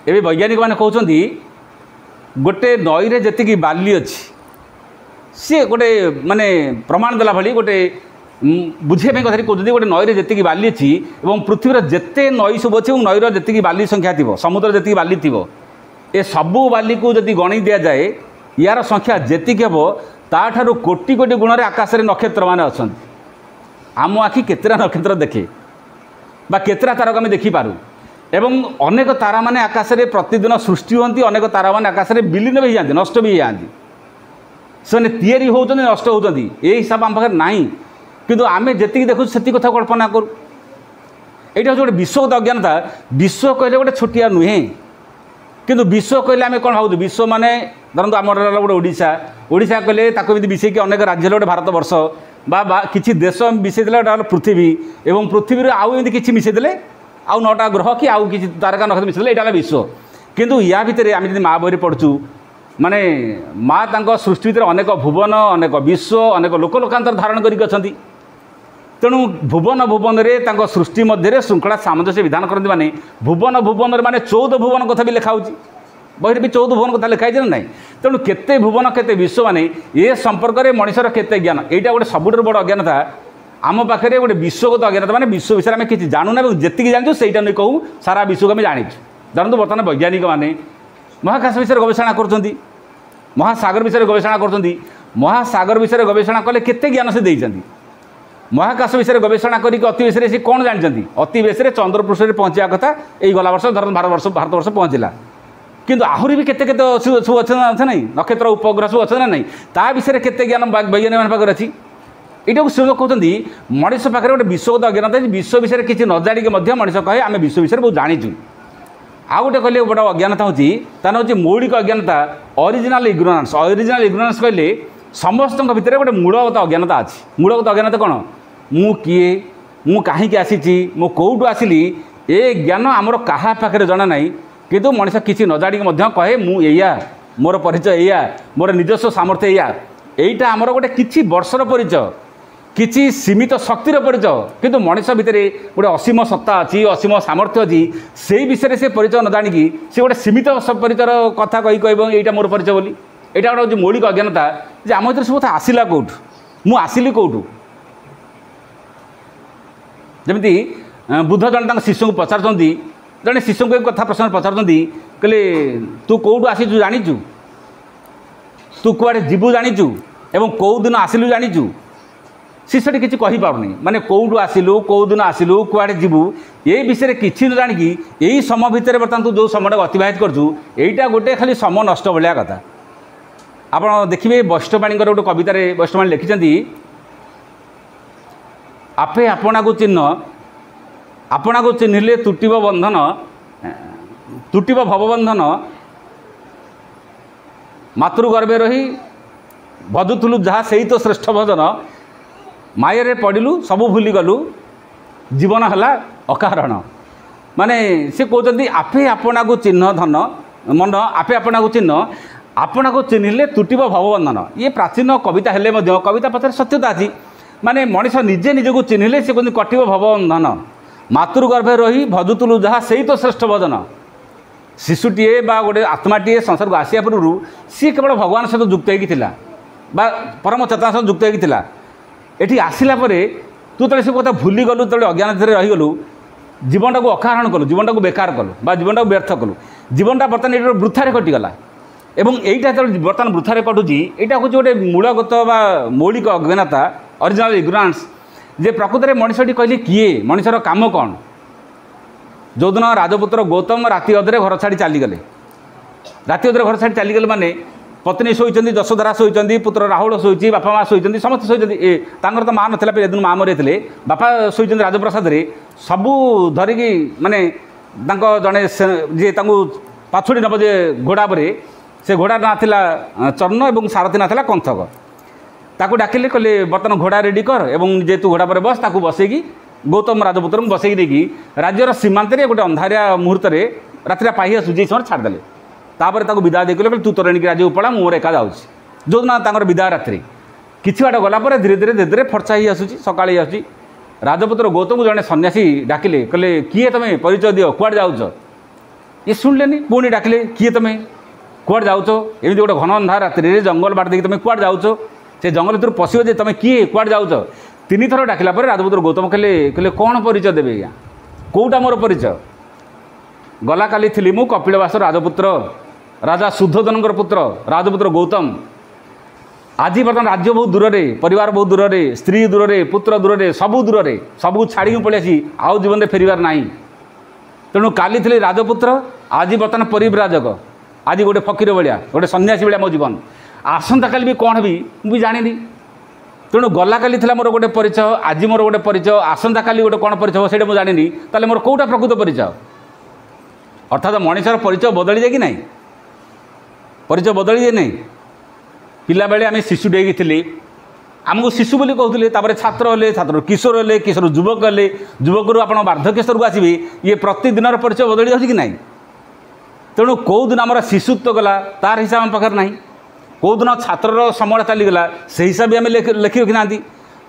एवं वैज्ञानिक मैंने कहते गोटे नई रे जेतिकी बाली अच्छी सी गोटे माने प्रमाण देला भली गोटे बुझे कथा कहते गोटे नई रे जेतिकी बाली अच्छी और पृथ्वीर जेते नई सब अच्छे नईर जेतिकी बाली संख्या थी समुद्र जेतिकी बाली थी ए सबू बाली को जदि गणी दि जाए यार संख्या जेतिक हे ताठारू कोटि कोटि गुण में आकाश में नक्षत्र मान अच्छा आम आखि केतरा नक्षत्र देखे बा केतरा तारक आम देखिपारू एवं अनेक तारा माने आकाश में प्रतिदिन सृष्टि होती अनेक तारा माने आकाश में विलीन भी जाती नष्ट भी जाती से तैयारी होती नष्ट होती ये हिसाब आम पाखे ना कि आम जी देखु से कथा कल्पना करूँ यहाँ हूँ गोटे विश्वगत अज्ञानता विश्व कहले गोटे छोटिया नुहे किंतु विश्व कहले आम कौन भावुँ विश्व माने धरत आम गोटे ओडिशा ओडिशा कहले मिसेक अनेक राज्य गोटे भारत वर्ष बा किसी देश मिसेदे गोटे पृथ्वी एवं पृथ्वी आउ एमती किसी मिसेदे आउ 9टा ग्रह कि आउ किसी तारका नक्षत्र मिसेदे यहाँ विश्व किंतु या भितर आम जी माँ बही पढ़ुँ माने माँ सृष्टि भितर अनेक भुवन अनेक विश्व अनेक लोक लोकांतर धारण करके तेणु भुवन भुवन में सृष्टि मध्य श्रृंखला सामंजस्य विधान करती माने भुवन भुवन माने 14 भुवन कथा भी लिखाऊँ बही भी 14 भुवन कथा लिखाई ना तेणु केते भुवन केते विश्व माने ये संपर्क में मनुष्यर केते ज्ञान यहाँ गोटे सबुठ बड़ अज्ञानता आम पाखे गोटे विश्वगत अज्ञानता माने विश्व विषय में किसी जानूना जी जानूँ से कहूँ सारा विश्व को आम जाचु जानते बर्तमान वैज्ञानिक मैंने महाकाश विषय गवेषणा कर महासागर विषय गवेषणा कर महासागर विषय गवेषणा कले केते ज्ञान से देइछन्ति महाकाश विषय गवेषणा करके अति बेस सी कौन जानते अति बेस चंद्रपृष्ठ में पहुँचा कथा यही गला वर्ष धर भारत वर्ष पहुँचला किंतु आहरी भी केते केते सब अच्छे ना नक्षत्र उपग्रह सब अच्छे ना नहीं ता विषय केते ज्ञान वैज्ञानिक मान पाखे अच्छी यहाँ से लोग कहते मनीष पाखे गोटे विश्वगत अज्ञानता विश्व विषय किसी न जाणिक मनीष कहे आम विश्व विषय बहुत जाचु आउ गोटे कहले बड़ा अज्ञानता होची ताना होची मौलिक अज्ञानता ओरिजिनल इग्नोरेंस कहले समस्त भितर गोटे मूलगत अज्ञानता अच्छी मूलगत अज्ञानता कौन मु किए मु कहीं आसी मु कौटू आसिली ए ज्ञान आमर क्या पाखे जना ना किंतु मनीष किसी न जाणिक कहे मुझा मोर परिचय या मोर निजस्व सामर्थ्य या यहीटा आमर गोटे किसी वर्षर परिचय किसी सीमित शक्तिर परिचय किंतु मनीष भितर गोटे असीम सत्ता अच्छी असीम सामर्थ्य अच्छी से विषय से परिचय न जाणिकी से गोटे सीमित परिचय कथा कही कह यहाँ मोर परिचय बोली यहाँ गोटे हूँ मौलिक अज्ञानता जे आम भर सब आसला कौटू मु आसिली कौटू जमी बुद्ध जन शिशु को पचार जड़े शिशु को एक कथा प्रश्न पचार कहले तू कौटू आसीचु जाचु तू कुआड़े जीवु जाचु एवं कौ दिन आसिलु जाचु शिशुटी किसी कहीपारनी माने कौटू आसिलु कौ दिन आसिलु कुआड़े जीवु ये विषय किसी न जाणिकी यही समय भितर बर्तमान तू जो समय अतिबाहित करछु एटा गोटे खाली समय नष्ट भाया कथा आप देखिए वैष्णवाणी गोटे कवितार वैष्णवाणी लिखिं आपे आपना को चिन्हले तुटिब बंधन तुटिब भवबंधन मातृगर्भे रही भजुलु जहाँ से ही तो श्रेष्ठ भजन मायर पड़िलु सबू भूलीगलु जीवन है अकारण माने से कहते आपे आपना को चिन्ह धन मन आपे आपना को चिन्ह आपना को चिन्हले तुटिब भवबंधन ये प्राचीन कविता हेले मध्य कविता पछरे सत्यता अच्छी माने मनीष निजे निजक चिन्हले से कहते कटिब भवबंधन मातृगर्भे रही भजुलु जहाँ से ही तो श्रेष्ठ भजन शिशुटीए बा गोटे आत्माटीए संसार को आसिया पूर्व सी केवल भगवान सहित युक्त होता परम चेतना सहित युक्त होता ये आसला तू तो सब कथा भूली गलु तो अज्ञान रहीगलु जीवनटा को अकारण कलु जीवनटा को बेकार कलु बा जीवनटा को व्यर्थ कलु जीवनटा बर्तमान ये वृथारे कटिगला एवं यहीटा जो बर्तमान वृथारे कटुची यहाँ हूँ गोटे मूलगत बा मौलिक अज्ञानता ओरिजिनल इग्नोरेंस जे प्रकृत में मनीषटी कहले किए मनीषर काम कौन जो दिन राजपुत्र गौतम राति अधे घर छाड़ी चलीगले राति अधे घर छाड़ी चलीगले माने पत्नी शोचती यशोधरा शोचती पुत्र राहुल शोची बापा माँ शोचती समस्त शोचती तो माँ नाला दिन माँ मरी बापा शोचती राजप्रसाद सबू धरिकी माने जड़े जी पाछुड़ी नब जे घोड़ा पर से घोड़ा ना थिला चर्ण और सारथी ना थिला कंथक ताकू डाकिले कहले बर्तमान घोड़ा रेडी कर एवं जेतु घोड़ा पर बस ताकू बसैकी गौतम राजपुत्र बसैकी देखी राज्यर सीमांत गोटे अंधारिया मुहूर्त राति पाही आसूँ समय छाड़देले तापर ताको विदा दे कहले तू तोर एणिक आज पड़ा मोर एका जाऊँ जो दिन विदा राति किछि बाट गलापर धीरे धीरे धीरे धीरे फर्चा ही आसूँ सकाळ ही आसूँ राजपुत्र गौतम जड़े सन्यासी डाकिले कहले किए तुम्हें परिचय दियो कुआड़ जाऊच ये शुणिले पुणी डाकिले किए तुम्हें कुआड़ जाऊच एमती गोटे घन अंधार रात्रि जंगल बाट देखिए तुम्हें कुआड़ जाऊच से जंगल भर पशिव जे तुम्हें किए कुआड़ जाऊच तीन थर डाकिला राजपुत्र गौतम कहले कहले कौन परिचय देवे आज्ञा कौटा मोर परिचय गला काली थी मु कपिलवास राजपुत्र राजा शुद्धोधन पुत्र राजपुत्र गौतम आज बर्तमान राज्य बहुत दूर रे परिवार बहुत दूर रे स्त्री दूर रे पुत्र दूर रे सबू दूर रे सबू छाड़ी पलि आसी आउ जीवन में फेरबार ना तेणु काली थी राजपुत्र आज बर्तमान परिव्राजक आज गोटे फकीर भाया गोटे सन्यासी भाया मो जीवन आसंता काली भी कौन भी मुझे जानी तेणु गला काली थी मोर गोटे परिचय आज मोर गोटे परिचय आसंता काली गोटे कौन परिचय से मुझे जानी ताले मोर कौटा प्रकृत परिचय अर्थात मनीषर परिचय बदली जाए कि नहीं परिचय बदली जाए नहीं पिला बेले आम शिशु डेगी थी आमको शिशु बोली कहते तापर छात्र हेले छात्र किशोर हेले किशोर युवक हेले युवक आप वार्धक्य स्तर को आसबे ये प्रतिदिन परिचय बदली जाऊँ कि नहीं तेणु कौ दिन आम शिशुत्व गला तार हिसाब आम पाखे ना कौ दिन छात्र समय चलीगला से हिसाब भी आम लिखि रखी ना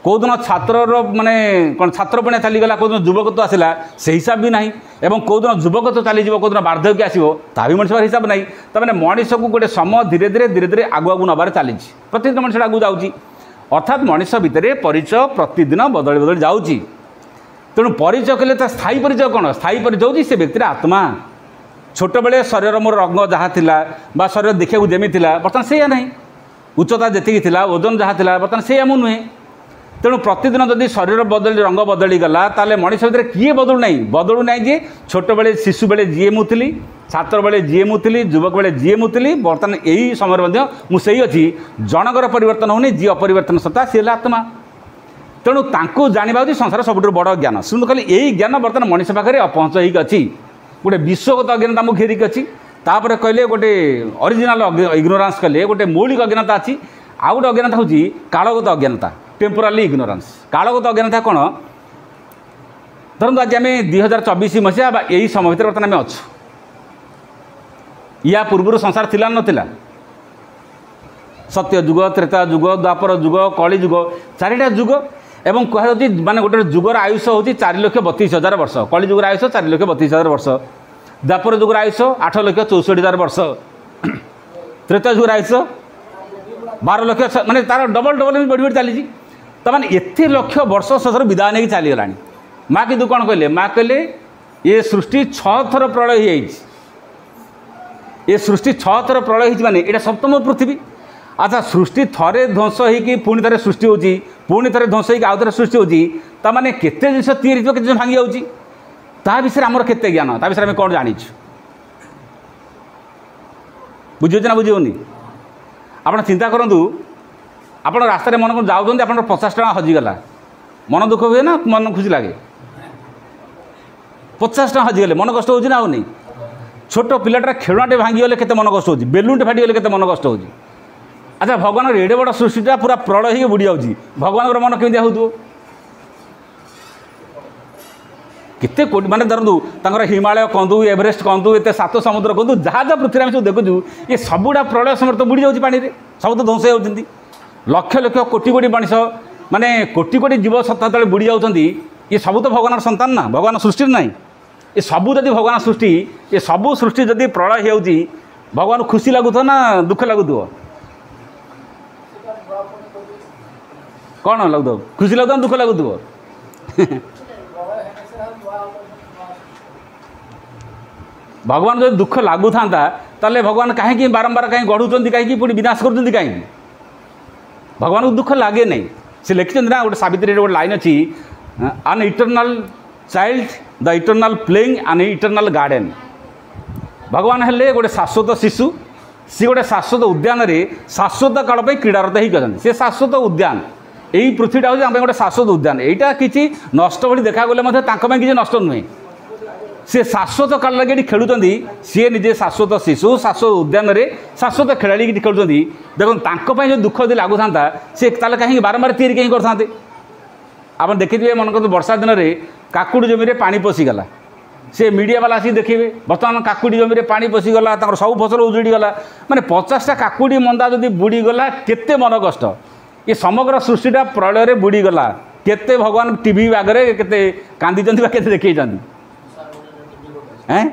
कौ दिन छात्र माने कौन छात्रपणिया चलीगला कौ दिन युवकत्व आसला से हिसाब भी ना एवं कौ दिन युवकत्व चलीज कौ दिन वार्धक्य आसो ता भी मनुष्य हिसाब ना तमें मनीष को गोटे समय धीरे धीरे धीरे धीरे आगु आगु नबार चली प्रतिदिन मनुष्य आगू जाऊँगी अर्थात मनीष भितर परिचय प्रतिदिन बदली बदली जाऊँगी तेणु परिचय कहले स्थायी परिचय कौन स्थायी परिचय हूँ से व्यक्तिर आत्मा छोट बेले शरीर मोर रंग जहाँ था शरीर देखा जमी बर्तमान से ना उच्चता जी थी ओजन जहाँ था बर्तमान से नुहे तेणु प्रतिदिन जदि शरीर बदली रंग बदली गला ताले मनीष भर किए बदलू ना जी छोट बेले शिशु बेले जी मुली छात्र बेले जी मुली युवक बेले जी मुली बर्तमान यही समय मुझे अच्छी जनकर परिवर्तन होनी जी अपरिवर्तन सत्ता सी आत्मा तेणु तांको जाना संसार सबुठ बड़ ज्ञान शुणु कहले यही ज्ञान बर्तमान मनीष पाखे अपहंच होगी गोटे विश्वगत अज्ञानता मुझे घेरिक अच्छी तापर कहले गोटे ओरिजिनल इग्नोरान्स कहले गोटे मौलिक अज्ञानता अच्छी आउ गोटे अज्ञानता हूँ कालगत अज्ञानता टेम्पोराली इग्नोरान्स कालगत अज्ञानता कौन धरतु आज आम 2024 मसीहा यही समय भर बर्तमान आम अच्छु या पूर्व संसार थिला नथिला सत्य जुग त्रेता जुग द्वापर जुग कली जुग चारिटा जुग एवं कहुच्छी माने गोटे जुगर आयुष हूँ 4,32,000 वर्ष कली जुगर आयुष 4,32,000 वर्ष द्वापर जुगर आयुष 8,64,000 वर्ष त्रेता जुगर आयुष 12 लक्ष माने तार डबल डबल बढ़ी बढ़ी चली तमाने एत लक्ष वर्ष शेष विदाय नहीं चलीगला माँ कि कौन कहले माँ कहले ये सृष्टि 6 थर प्रलय ये सृष्टि 6 थर प्रलय माने ये सप्तम पृथ्वी अच्छा सृष्टि थरे ध्वंस होगी पुणी थे सृष्टि होची पुणी थे ध्वंस होगी आउ थे सृष्टि होची ताने केते जिन तैयारी के जिन भांगी जाऊँगी ता विषय आमर केते ज्ञान ता विषय आम कौन जानीछु बुझे ना बुझेनि आप चिंता करूँ आप रास्तार मन को जाऊँ आप 50 टका हजिगला मन दुख हुए ना मन खुशी लगे 50 टका हजिगले मन कष्ट होना आउ नहीं छोट पिलाटा खेलनाटे भांगीगले केते मन कष्ट होची बेलूनटे फाटिगले केते मन कष्ट होची अच्छा भगवान एडे बड़ सृष्टिटा पूरा प्रलय हो बुड़ी जाऊँगी भगवान मन केमी हो केते कोटी माने धरतु तांकर हिमालय कहतु एवरेस्ट कहतु एत 7 समुद्र कहतु जहाँ जहाँ पृथ्वी आम सब देखु ये सबुड़ा प्रलय समय तो बुड़ी जाऊँगी पानी सब तो ध्वंस होती लक्ष लक्ष कोटी कोटी मनीष माने कोटी कोटी जीव सत्ता तले बुड़ी जाऊँगी ये सब तो भगवान संतान ना भगवान सृष्टि ना ये सबू जदि भगवान सृष्टि ये सबू सृष्टि जदि प्रलय हो भगवान खुशी लगुथ ना दुख लगुथ कौन लगुथ खुशी लगुथ दुख लगुथ भगवान जो दुख लगु था ताले भगवान कहीं बारंबार कहीं गढ़ुंट कहीं पुणी विनाश कर कहीं भगवान को दुख लगे नहीं से लिखिं ना गोटे सावित्री गोटे लाइन अच्छी an eternal child the eternal playing an eternal garden भगवान हेले गोटे शाश्वत शिशु सी गोटे शाश्वत उद्यान शाश्वत काल क्रीड़ारत होती सी शाश्वत उद्यान यही पृथ्वीटा हूँ गोटे शाश्वत उद्यान यहाँ किसी नष्ट भली देखागले किसी नष्ट नुहे सी शाश्वत काल लगे खेलुंट सी निजे शाश्वत शिशु शाश्वत उद्यान शाश्वत खेला खेलुंट देखो जो दुख यदि लगुता सी कहीं बारंबार तैयारी कहीं करते आप देखिए मन कर वर्षा दिन में काकुड़ जमी पा पशिगला से मीडिया वाला आसी देखिए बर्तमान काकुड़ी जमी पानी पशिगला सब फसल उजुड़ीगला माने 50टा काकुड़ी मंदा जदि बुड़ीगला केते मन कष्ट ये समग्र सृष्टिटा प्रलय बुड़ीगला केते भगवान टीवी आगे केते कांदी केते देखी हैं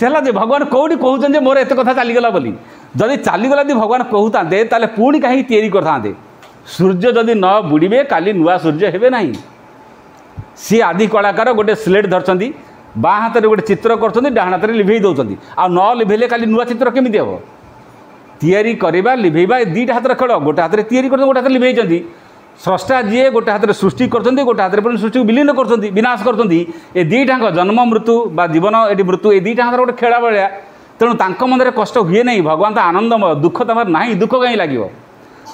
सेला जे भगवान कौटी कहते मोर एत कथा चलीगला बोली जदि चलीगला भगवान कहते ताले पुणी कहीं तैयारी करते सूर्य जदि न बुड़े काली नुआ सूर्य हेबे नहीं सी आदि कलाकार गोटे स्लेट धरछंती बाँ हाथ में गोटे चित्र कर डाण हाथ में लिभे दौरान आ न लिभेले काली नुआ चित्र केमी हम तैयारी करवा लिभेबा दुईटा हाथ खेल गोटे हाथ में तैयारी कर गोटे हाथ लिभे स्रष्टा जी गोटे हाथ में सृष्टि कर गोटे हाथ में सृष्टि विलीन कर विनाश कर दुईटाक जन्म मृत्यु बा जीवन ये मृत्यु ये दुईटा हाथ गोटे खेला भाया तेणु तांको मन में कष्ट हुए नहीं भगवान तो आनंदमय दुख तमार ना दुख कहीं लगे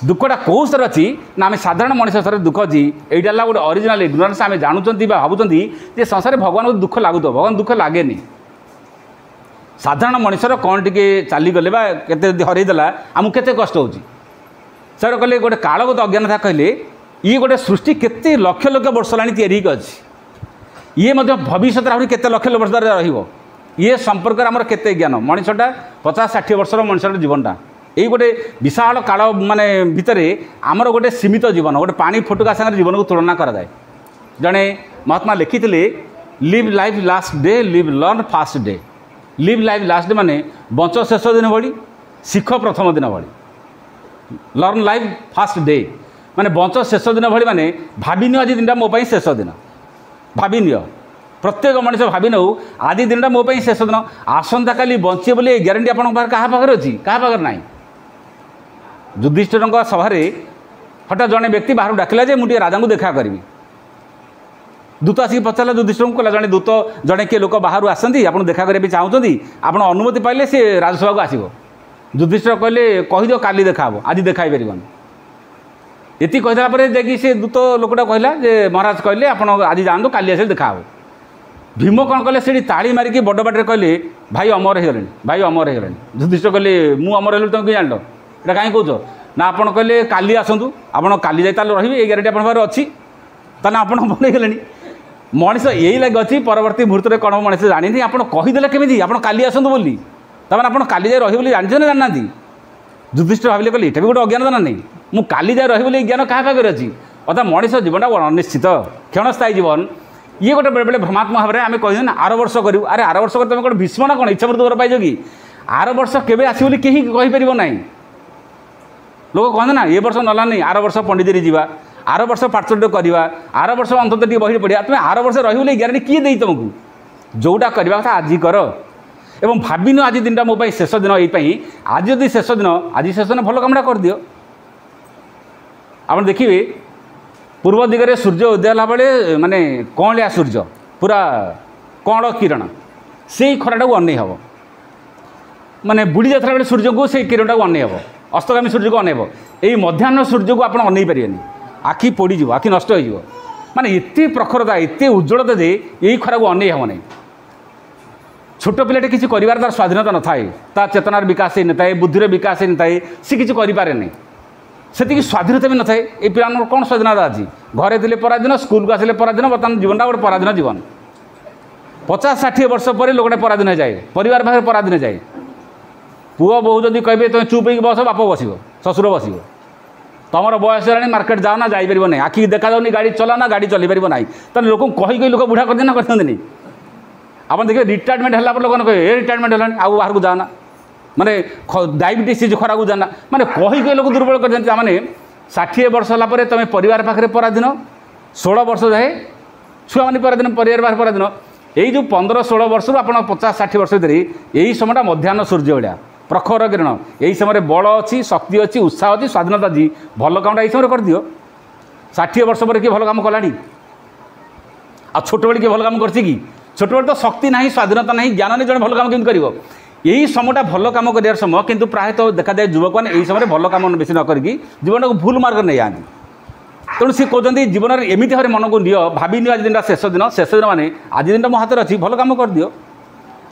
दुखटा कौ सर अच्छी ना आम साधारण मनुष्य सर दुख अच्छी यहाँ गोटे ओरिजिनल इग्नोरेंस आम जानुंट भावुं जे संसार भगवान को दुख लगुथ भगवान दुख लगे साधारण मनुष्यर कौन टी चलीगले के हरईदेला आमको केते कष्ट हो सर कहले गोटे कालगत अज्ञानता कहले ये गोटे सृष्टि केते लक्ष लक्ष वर्ष लानी तैयारी अच्छी ये भविष्य आहरी केते लक्ष वर्ष रहिबो ये संपर्क आमर केते ज्ञान मनुष्यटा 50-60 वर्षर मनुष्यर जीवनटा यही गोटे विशाल काल माने भितर आमर गोटे सीमित जीवन गोटे पानी फुटका सागर जीवन को तुलना कराए जड़े महात्मा लिखी live life last day live learn fast day live life last day माने बंच शेष दिन भली शिख प्रथम दिन भली लर्न लाइफ फास्ट डे माने बंच शेष दिन भली माने भाभी आज दिन मोपाई शेष दिन भाभी प्रत्येक मनुष्य भाभी नौ आज दिन मोपाई शेष दिन आसंता काली बंचे बोली ग्यारंटी आपन क्या पाखे अच्छी क्या पाखे ना युधिष्ठिर सभा हठात जड़े व्यक्ति बाहर डाकिला जे मुझे राजा को देखा करी दूत आसिक पचारा युधिष्ठिर को जड़े दूत जड़े किए लोक बाहर आसती आप देखा करने चाहते आप अनुमति पाइले सी राजसभा को आसो युधिष्ठिर कहले कहीदिव काली देखा आज देखाई पार ये कहीदेला जाकि से दूत लोकटा कहला जे महाराज कहले आप आज जातु काली आसे देखा भीम कौन कले से ताली मारिकी बड़ बाटे कहले भाई अमर हो भाई अमर हो युधिष्ठिर कहले मु अमर हल तुम कि जान ये कहीं कौच ना आपड़ कहले काली आसतु आप काली जाए रही ये ग्यारंटी आप अच्छी ताना आप बनईगले मनीष यही लगे अच्छी परवर्ती मुहूर्त में कौन मनीष जानी आप कहीदेले केमी आप काली आसतु बोली तमें आप काली जाए रही जानते ना जानना युधिष्ठिर भाविले कहले ये भी गोटे अज्ञान ना नहीं मु काली जाए रही ज्ञान क्या पाखे अच्छी अर्थात मनीष जीवनटा अनिश्चित क्षणस्थायी जीवन ये गोटे बेले बेले भ्रमात्मक भाव में आम कह ना आर वर्ष करूँ अरे आर वर्ष कर तुम कौन भीष्म ना कौन इच्छा मृत्यु पाइज कि आर वर्ष केवे आसो कहीं कहीपर ना लोक कहते ना ये वर्ष नला नहीं आर वर्ष पंडित जावा आर वर्ष पाठचर्य करवा आर वर्ष अंत बही पढ़ा तुम्हें आर वर्ष रही ग्यारंटी किए दे तुमको जोटा करवा कथा आज कर एवं भाविन आज दिन मो शेष दिन यही आज जदि शेष दिन आज शेष दिन भल कमटा कर दियो आप देखिए पूर्व दिगरे सूर्य उदय होला बेले माने कौलिया सूर्य पूरा कौड़ किरण से खराटा को अनै हम माने बुड़ी जाता बेले सूर्य को से किरणटा को अनै हम अस्तगामी सूर्य को अनैब यही मध्याह्न सूर्य को आप अनै पारे आखि पोड़ आखि नष्ट हो माने एते प्रखरता एते उज्ज्वलता जे यही खरा को अनै हम नहीं छोट पिलाटे किसी कर तार स्वाधीनता न थाए ता चेतनार विकास न थाए बुद्धिर विकास न थाए सी किसी करें नहीं से स्वाधीनता भी न थाए ये पिला कौन स्वाधीनता अच्छी घरे थे पराधीन स्कूल को आसिले पराधीन बर्तमान जीवनटा गोटे पराधीन जीवन 50-60 वर्ष पर लोकटे पराधीन जाए परिवार पाखे पराधीन जाए पुओ बोहू जदि कहे तुम चुप हो बस बाप बस शशुर बस तुम बयस है मार्केट जाओ ना जापर ना आखिक देखा जाऊनी गाड़ी चला ना गाड़ी चल पार ना तो लोक कही लोक बुढ़ा करते ना करते आप देखिए रिटायरमेंट है लोक कहे रिटायरमेंट है आउ बाहर को जाना माने डायबिटीज खरा को जाना माने कही लोक दुर्बल कर मैंने 60 वर्ष है तुम परिवार पाखे पराधीन 16 वर्ष जाए छुआ मैंने पराधीन परिवार पाखे पराधीन यही जो 15-16 वर्ष आप 50-60 वर्ष भर यही समय मध्याह्न सूर्य भाया प्रखर किरण यही समय बल अच्छी शक्ति अच्छी उत्साह अच्छी स्वाधीनता जी भल कामटा यही समय कर दियो 60 वर्ष पर किए भल काम कला आ छोट बेल किए भल काम कर छोट बेल तो शक्ति ना स्वाधीनता ना ज्ञान नहीं जन भल काम केमती कर यही समयटा भल कम कर समय किंतु प्राय तो देखा जाए युवक मैंने यही समय भल कम बेसी न करके जीवन को भूल मार्ग नहीं आती तेणु सी कहते जीवन में एमती भाव मन को नियो भाभी नियो आज दिन शेष दिन माने आज दिन मो हाथ अच्छी भल कम कर दियो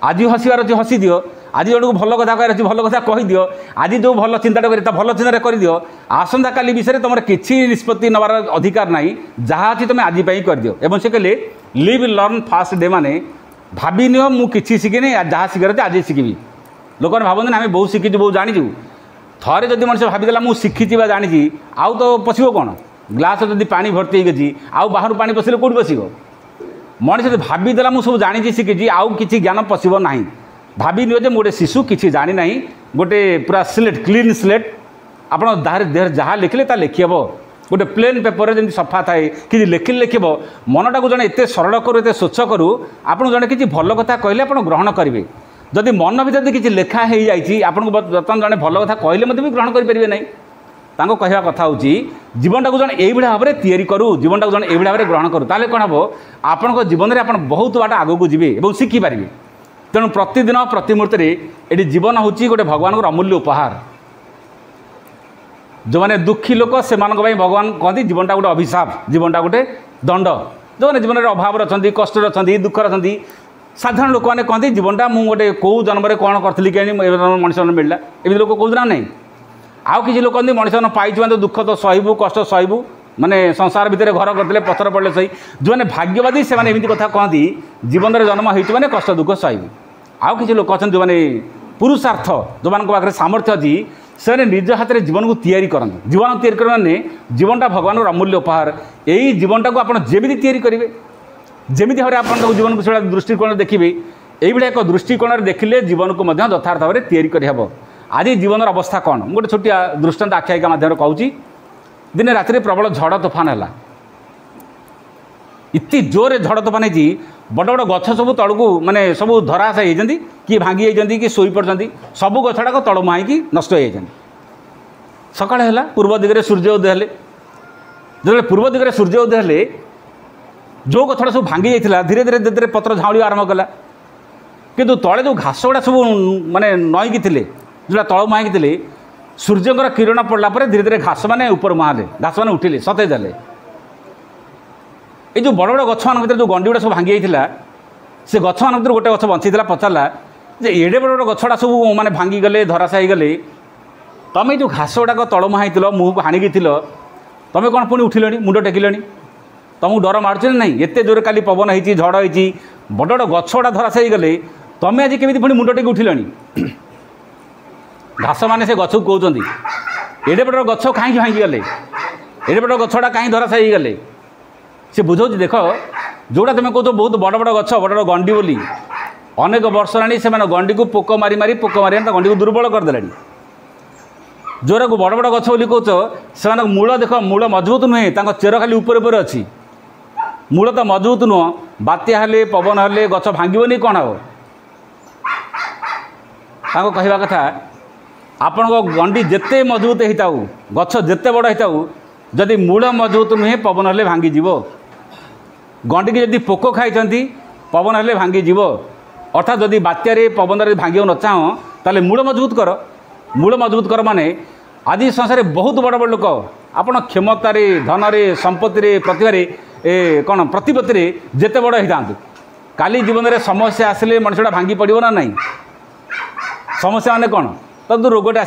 आज हसबार अच्छी हसी दियो आज जन को भल कथा कह भल कथा कहीदियो आज जो भल चिंता कर भल चिंता कर दियो आसंता काली विषय तुम किसी निष्पत्ति नवार अधिकार ना जहाँ अच्छी तुम आज कर दियो एवं से कहले लिव लर्न फास्ट डे माने भाभी नियो मु किछि शिखिनी जहाँ शिखर आज शिखी लोक भावती आम बहुत शिखी बहुत जानी थे जब मनुष्य भावीदेला मुझे शिखी जानी आउ तो पशो कौन ग्लास जब पा भर्ती होगी आउ बाहर पा पशिले कौट पशो मनीष जब भावीदेला मुझे सब जानी शिखी आउ कि ज्ञान पशो ना भावी नियो गोटे शिशु किसी जानी ना गोटे पूरा स्लेट क्लीन स्लेट आप देह जहाँ लिखिले लिखी हे गोटे प्लेन पेपर जमी सफा थाए कि लिखिले लिखब मनटा को जड़े एत सरल करूँ एत स्वच्छ करूँ आपको जड़े किसी भल कथा कहले आप ग्रहण करेंगे जदि मन भर किसी लेखा हो जाए आपको बर्तमान जड़े भल कथा कहले भी ग्रहण करेंगे ना कहवा कथा हूँ जीवनटा को जड़े यही भाव में तैयारी करूँ जीवनटा को जड़े यही भाव में ग्रहण करूँ ताले कौन हम आपण जीवन में आप बहुत बाट आग को जी और शिखिपारे तेणु प्रतिदिन प्रति मुहूर्त ये जीवन हूँ गोटे भगवान को अमूल्य उपहार जो मैंने दुखी लोक से भगवान कहते जीवनटा गोटे अभिशाप जीवनटा गोटे दंड जो मैंने जीवन में अभाव अच्छा कष्ट अच्छा दुख अच्छा साधारण लोक मैंने कहते जीवनटा मुझे गोटे कौ जन्म में कौन करी कि मनीष मिलला एमती लोक कहते ना आउ किसी लोक कहते मनीष पाई दुख तो सहबू कष्ट सहबू माने संसार भितर घर करते पथर पड़े सही जो मैंने भाग्यवादी से एमती कथा कहती जीवन में जन्म होने कष्ट दुख सहबू आउ किसी लोक अच्छा जो मैंने पुरुषार्थ जो मान पाखे सामर्थ्य अच्छी से निज हाथ में जीवन को तैयारी करते जीवन तैयारी करने जीवनटा भगवान अमूल्य उपहार यही जीवनटा को आप जमी तैयारी करेंगे जमी भाव आप जीवन को दृष्टिकोण देखिए यही एक दृष्टिकोण देखिले जीवन को यथार्थ भाव में तैयारी करहब आज जीवन अवस्था कौन गोटे छोटिया दृष्टांत आख्यायिका माध्यम कहूँ दिन राति प्रबल झड़ तोफान है इतनी जोरे झड़ तोफान है बड़ बड़ गछ सब तलू माने सब धराशायी होती किए भांगी जाती कि शोई पड़ती सब गछड़ाक तल मुहाई नष्ट हो सकाळ है पूर्व दिगरे सूर्य उदय हेले जो पूर्व दिगरे सूर्य उदय हेले जो गछड़ा सब भांगी जाता धीरे धीरे धीरे पत्र झाँली आरंभ कला किंतु तले जो घास गुड़ा सब माने नईकी थे जोड़ा तल मुहाई थे सूर्यकर किरण पड़ला धीरे धीरे घास मैंने ऊपर मुहाले घास मैंने उठिले सतेज हेले ये जो बड़ बड़ गछ मान जो गंडी गुड़ा सब भांगी जाता से गछ मान गोटे गछ बंची पचारा जे एडे बड़ बड़ गछड़ा सब माने भांगी गले धराशायी गले तमें जो घास गुड़ाक तल मुहाई मुँह हाणिकी तुम कौन पुणी उठिल मुंड टेकिल तुमको डर मार्च ना एत जोर काली पवन होती झड़ होती बड़ बड़ गछ गुड़ा धराशायी गले तुम आज केमी पुणी मुंड टेकी उठिल घास मैंने से गछ को कहते एडे बड़ गछ कहीं भांगी गले एडे बड़ गछड़ा कहीं धराशायी गले सी बुझाऊँ देख जोड़ा तुम कहो बहुत बड़ बड़ गछ बड़ बड़ गंडी बोली अनेक वर्ष हेनी से गंडी को पोक मारी मारी गंडी को दुर्बल करदे जोरा को बड़ बड़ गछ बोली कौच से मूल देख मूल मजबूत नुहे चेर खाली ऊपर ऊपर अच्छी मूल तो मजबूत नुह बात्या हेले पवन हेले गछ भांगनी कौन हम कहवा कथा आपण गंडी जिते मजबूत होता गछ जिते बड़ होता जदि मूल मजबूत नुहे पवन हेले भांगी गंडी की जदि पोक खाई पवन हेले भांगी अर्थात जदि बात्यारे पवन भांग न चाह ताले मूल मजबूत कर माने आज संसार बहुत बड़ बड़ लोक आपण क्षमतार धन संपत्ति प्रतिभा कौन प्रतिपत्ति जिते बड़ होता काली जीवन में समस्या आसिले मनुष्यटा भांगी पड़ो ना नहीं समस्या माने कौन तब रोगटे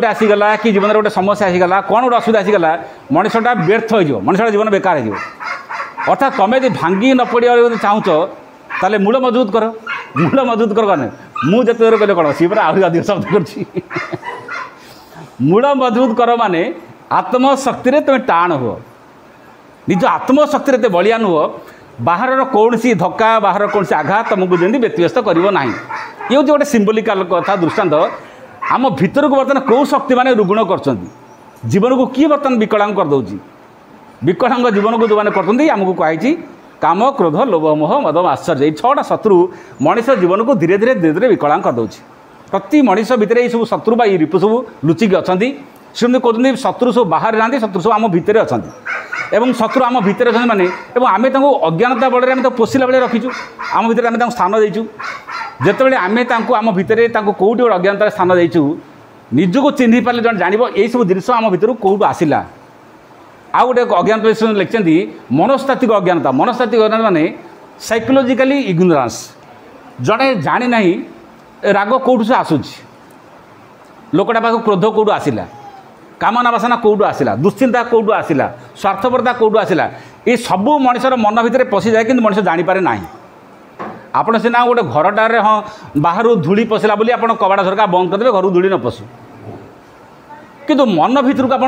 आसीगला कि जीवन में गोटे समस्या आसीगला कौन गोटे असुविधा आसीगला मनुष्यटा व्यर्थ हो मनुष्यटा जीवन बेकार हो अर्थात तुम यदि भांगी न पड़ा चाहूच ताले मूल मजबूत कर कौन मुझे जोर कहले कौन सी आहरी अधिक शब्द कर मूल मजबूत कर माने आत्मशक्ति तुम टाण हुआ निज आत्मशक्ति एत बलियान हुआ बाहर कौन सी धक्का बाहर कौन सी आघात तुमको जमी व्यतीव्यस्त करना ये हूँ गोटे सिम्बोलिकल कथा दृष्टांत आम भितर को बर्तमान कौ शक्ति मैंने रुग्ण कर जीवन को किए बर्तमान विकलांग करदे विकलांग जीवन को जो मैंने करमको कही काम क्रोध लोभ मोह मद आश्चर्य ये 6टा शत्रु मनीष जीवन को धीरे धीरे धीरे धीरे विकलांग करदे प्रति मनीष भितर ये सब शत्रु बा रिपु सब लुचिकी अच्छा से कहते शत्रु सब बाहर ना शत्रु सब आम भितर अच्छा एवं शत्रु आम भितर अच्छा माने आम अज्ञानता बड़े आम पोषिला बेले रखीचु आम भितर आम स्थान देचु जिते आम आम भितर कौटी गोटे अज्ञानतार स्थान देचु निजको चिन्ह पारे जन जान यही सब जिनिस आम भितर कौटू आसला आउ गोटे अज्ञानता विषय लिखिं मनस्तात्विक अज्ञानता माने साइकोलोजिकली इग्नोरांस जड़े जानी ना राग कौटू से आसूची लोकटा पाख क्रोध कौटू आसला कामना बासना कौटू आसला दुश्चिंता कौटू आसला स्वार्थपरता कौटू आसला ये सबू मनुष्यर मन भितर पशि जाए कि मनुष्य जानीपे ना आपण सीना गोटे घरटारे हाँ बाहर धूली पशिला बोली आप कबाड़ झरका बंद करदे घर धूली न पशु किंतु मन भितर को आप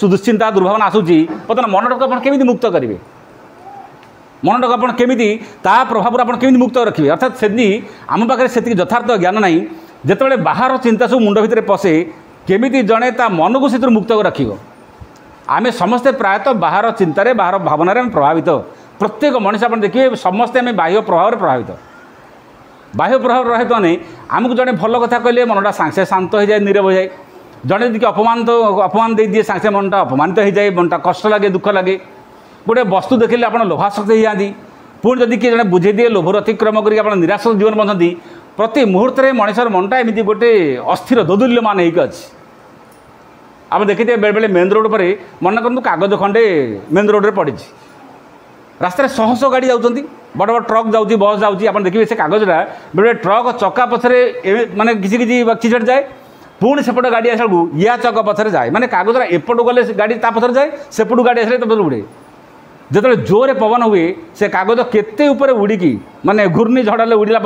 दुश्चिंता दुर्भावना आसूची बर्तमान मनटा को केमी मुक्त करेंगे मनटा को आपड़ी ता प्रभाव आप मुक्त रखिए अर्थात से आम पाखे से यथार्थ ज्ञान ना जिते बाहर चिंता सब मुंड भितर पशे केमी जड़े ता मन को से मुक्त रख आम समस्ते प्रायतः बाहर चिंतार बाहर भावना प्रभावित प्रत्येक मनुष्य आप देखिए समस्ते आम बाह्य प्रभाव प्रभावित बाह्य प्रभाव प्रभावित नहीं आमको जड़े भल कथा कहले मनटा सागे शांत हो जाए नीरव हो जाए जड़े यदि अपमान दे दिए सागे मनटा अपमानित हो जाए मनटा कष्ट लगे दुख लगे गोटे वस्तु देखिले आप लोभासक्त हो जाती पुणी जदि किए जड़े बुझे दिए लोभर अतिक्रम कर निराश जीवन बंधती प्रति मुहूर्त में मनुष्यर मनटा एमती गोटे अस्थिर दोदुल्यमान होगी आप देखिए बेले बेले मेन रोड पर मन करूँ कागज खंडे मेन रोड में पड़ी रास्तार शह शह गाड़ी जाऊँच बड़ बड़ ट्रक जाऊँगी बस जाऊँगी आप देखिए से कागजटा बेले ट्रक चक्का पछरे माने किसी किसी चिचट जाए पुणी सेपट गाड़ी आसा या चक पछरे जाए माने कागजटा एपट गले गाड़ी ता पछरे जाए सेपट गाड़ी आसे तब उड़े जो जोरे पवन हुए से कागज केते ऊपर उड़ीकी माने घूर्णी झड़े उड़ला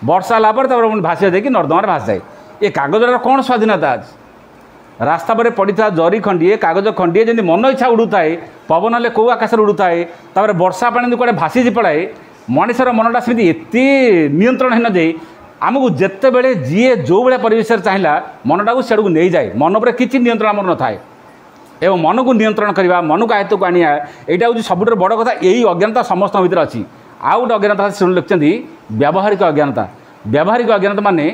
वर्षा है भासी जाए कि नर्दमार भासी जाए ये कागजर कौन स्वाधीनता आज रास्ता पर पड़ी जरी खंडीए कागज खंडीए जमी मन इच्छा उड़ुए पवन हेल्ले कौ आकाश उड़ुए तापर वर्षा पानी कड़े भासी पड़ाए मनुष्यर मनटा सेमती एते नियंत्रण है जे आमको जिते बड़े जी जो भाया परिवेश चाहिए मनटा को सियाड़ को नहीं जाए मन पर किसी नियंत्रण आम न थाए एवं मन को नियंत्रण करवा मन को आयत्त को आने यहाँ हूँ सबुठ बड़ कथा यही अज्ञानता समस्त भर अच्छी आउ गोटे अज्ञानता से लिखिं व्यावहारिक अज्ञानता व्यावहारिक अज्ञानता माने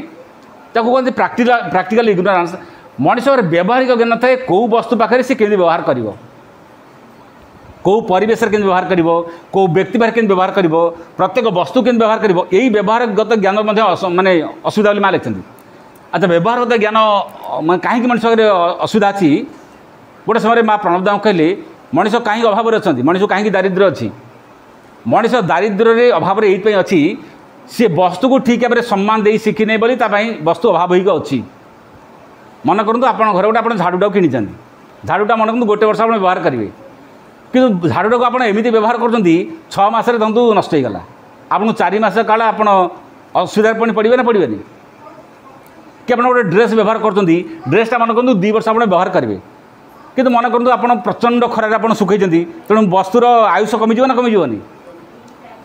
कहते प्राक्टिकल इग्नोरान्स मनुष्य व्यावहारिक ज्ञान थाए कौ वस्तु पाखे से केमी व्यवहार कर कौ परिवेश के व्यवहार कर कौ व्यक्ति पाखे के व्यवहार कर प्रत्येक वस्तु के व्यवहार कर यही व्यवहारगत ज्ञान माने असुविधा माँ लिखिं अच्छा व्यवहारगत ज्ञान कहीं मनुष्य असुविधा अच्छी गोटे समय माँ प्रणव दाम कहले मनुष्य कहीं अभाव अच्छा मनुष्य कहीं दारिद्र अच्छी मनुष्य दारिद्र्य अभाव ये अच्छी सी वस्तु को ठीक भाव सम्मान दे शिखी नहीं बोली वस्तु अभाव होगी अच्छी मन करूँ आप घर गोटे आप झाड़ूटा कि झाड़ूटा मन करूँ गोटे वर्ष आप व्यवहार करेंगे कि झाड़ूटा को आप एमती व्यवहार कर 6 मासरे धरतु नष्ट होगा आपको 4 मास काल आप असुविधा पड़े ना पड़े कि आप गोटे ड्रेस व्यवहार कर ड्रेसटा मन करूँ 2 वर्ष आप व्यवहार करेंगे किंतु मन करूँ आप प्रचंड खरार आप सुखई तेणु वस्तुर आयुष कमिज ना कमिजनी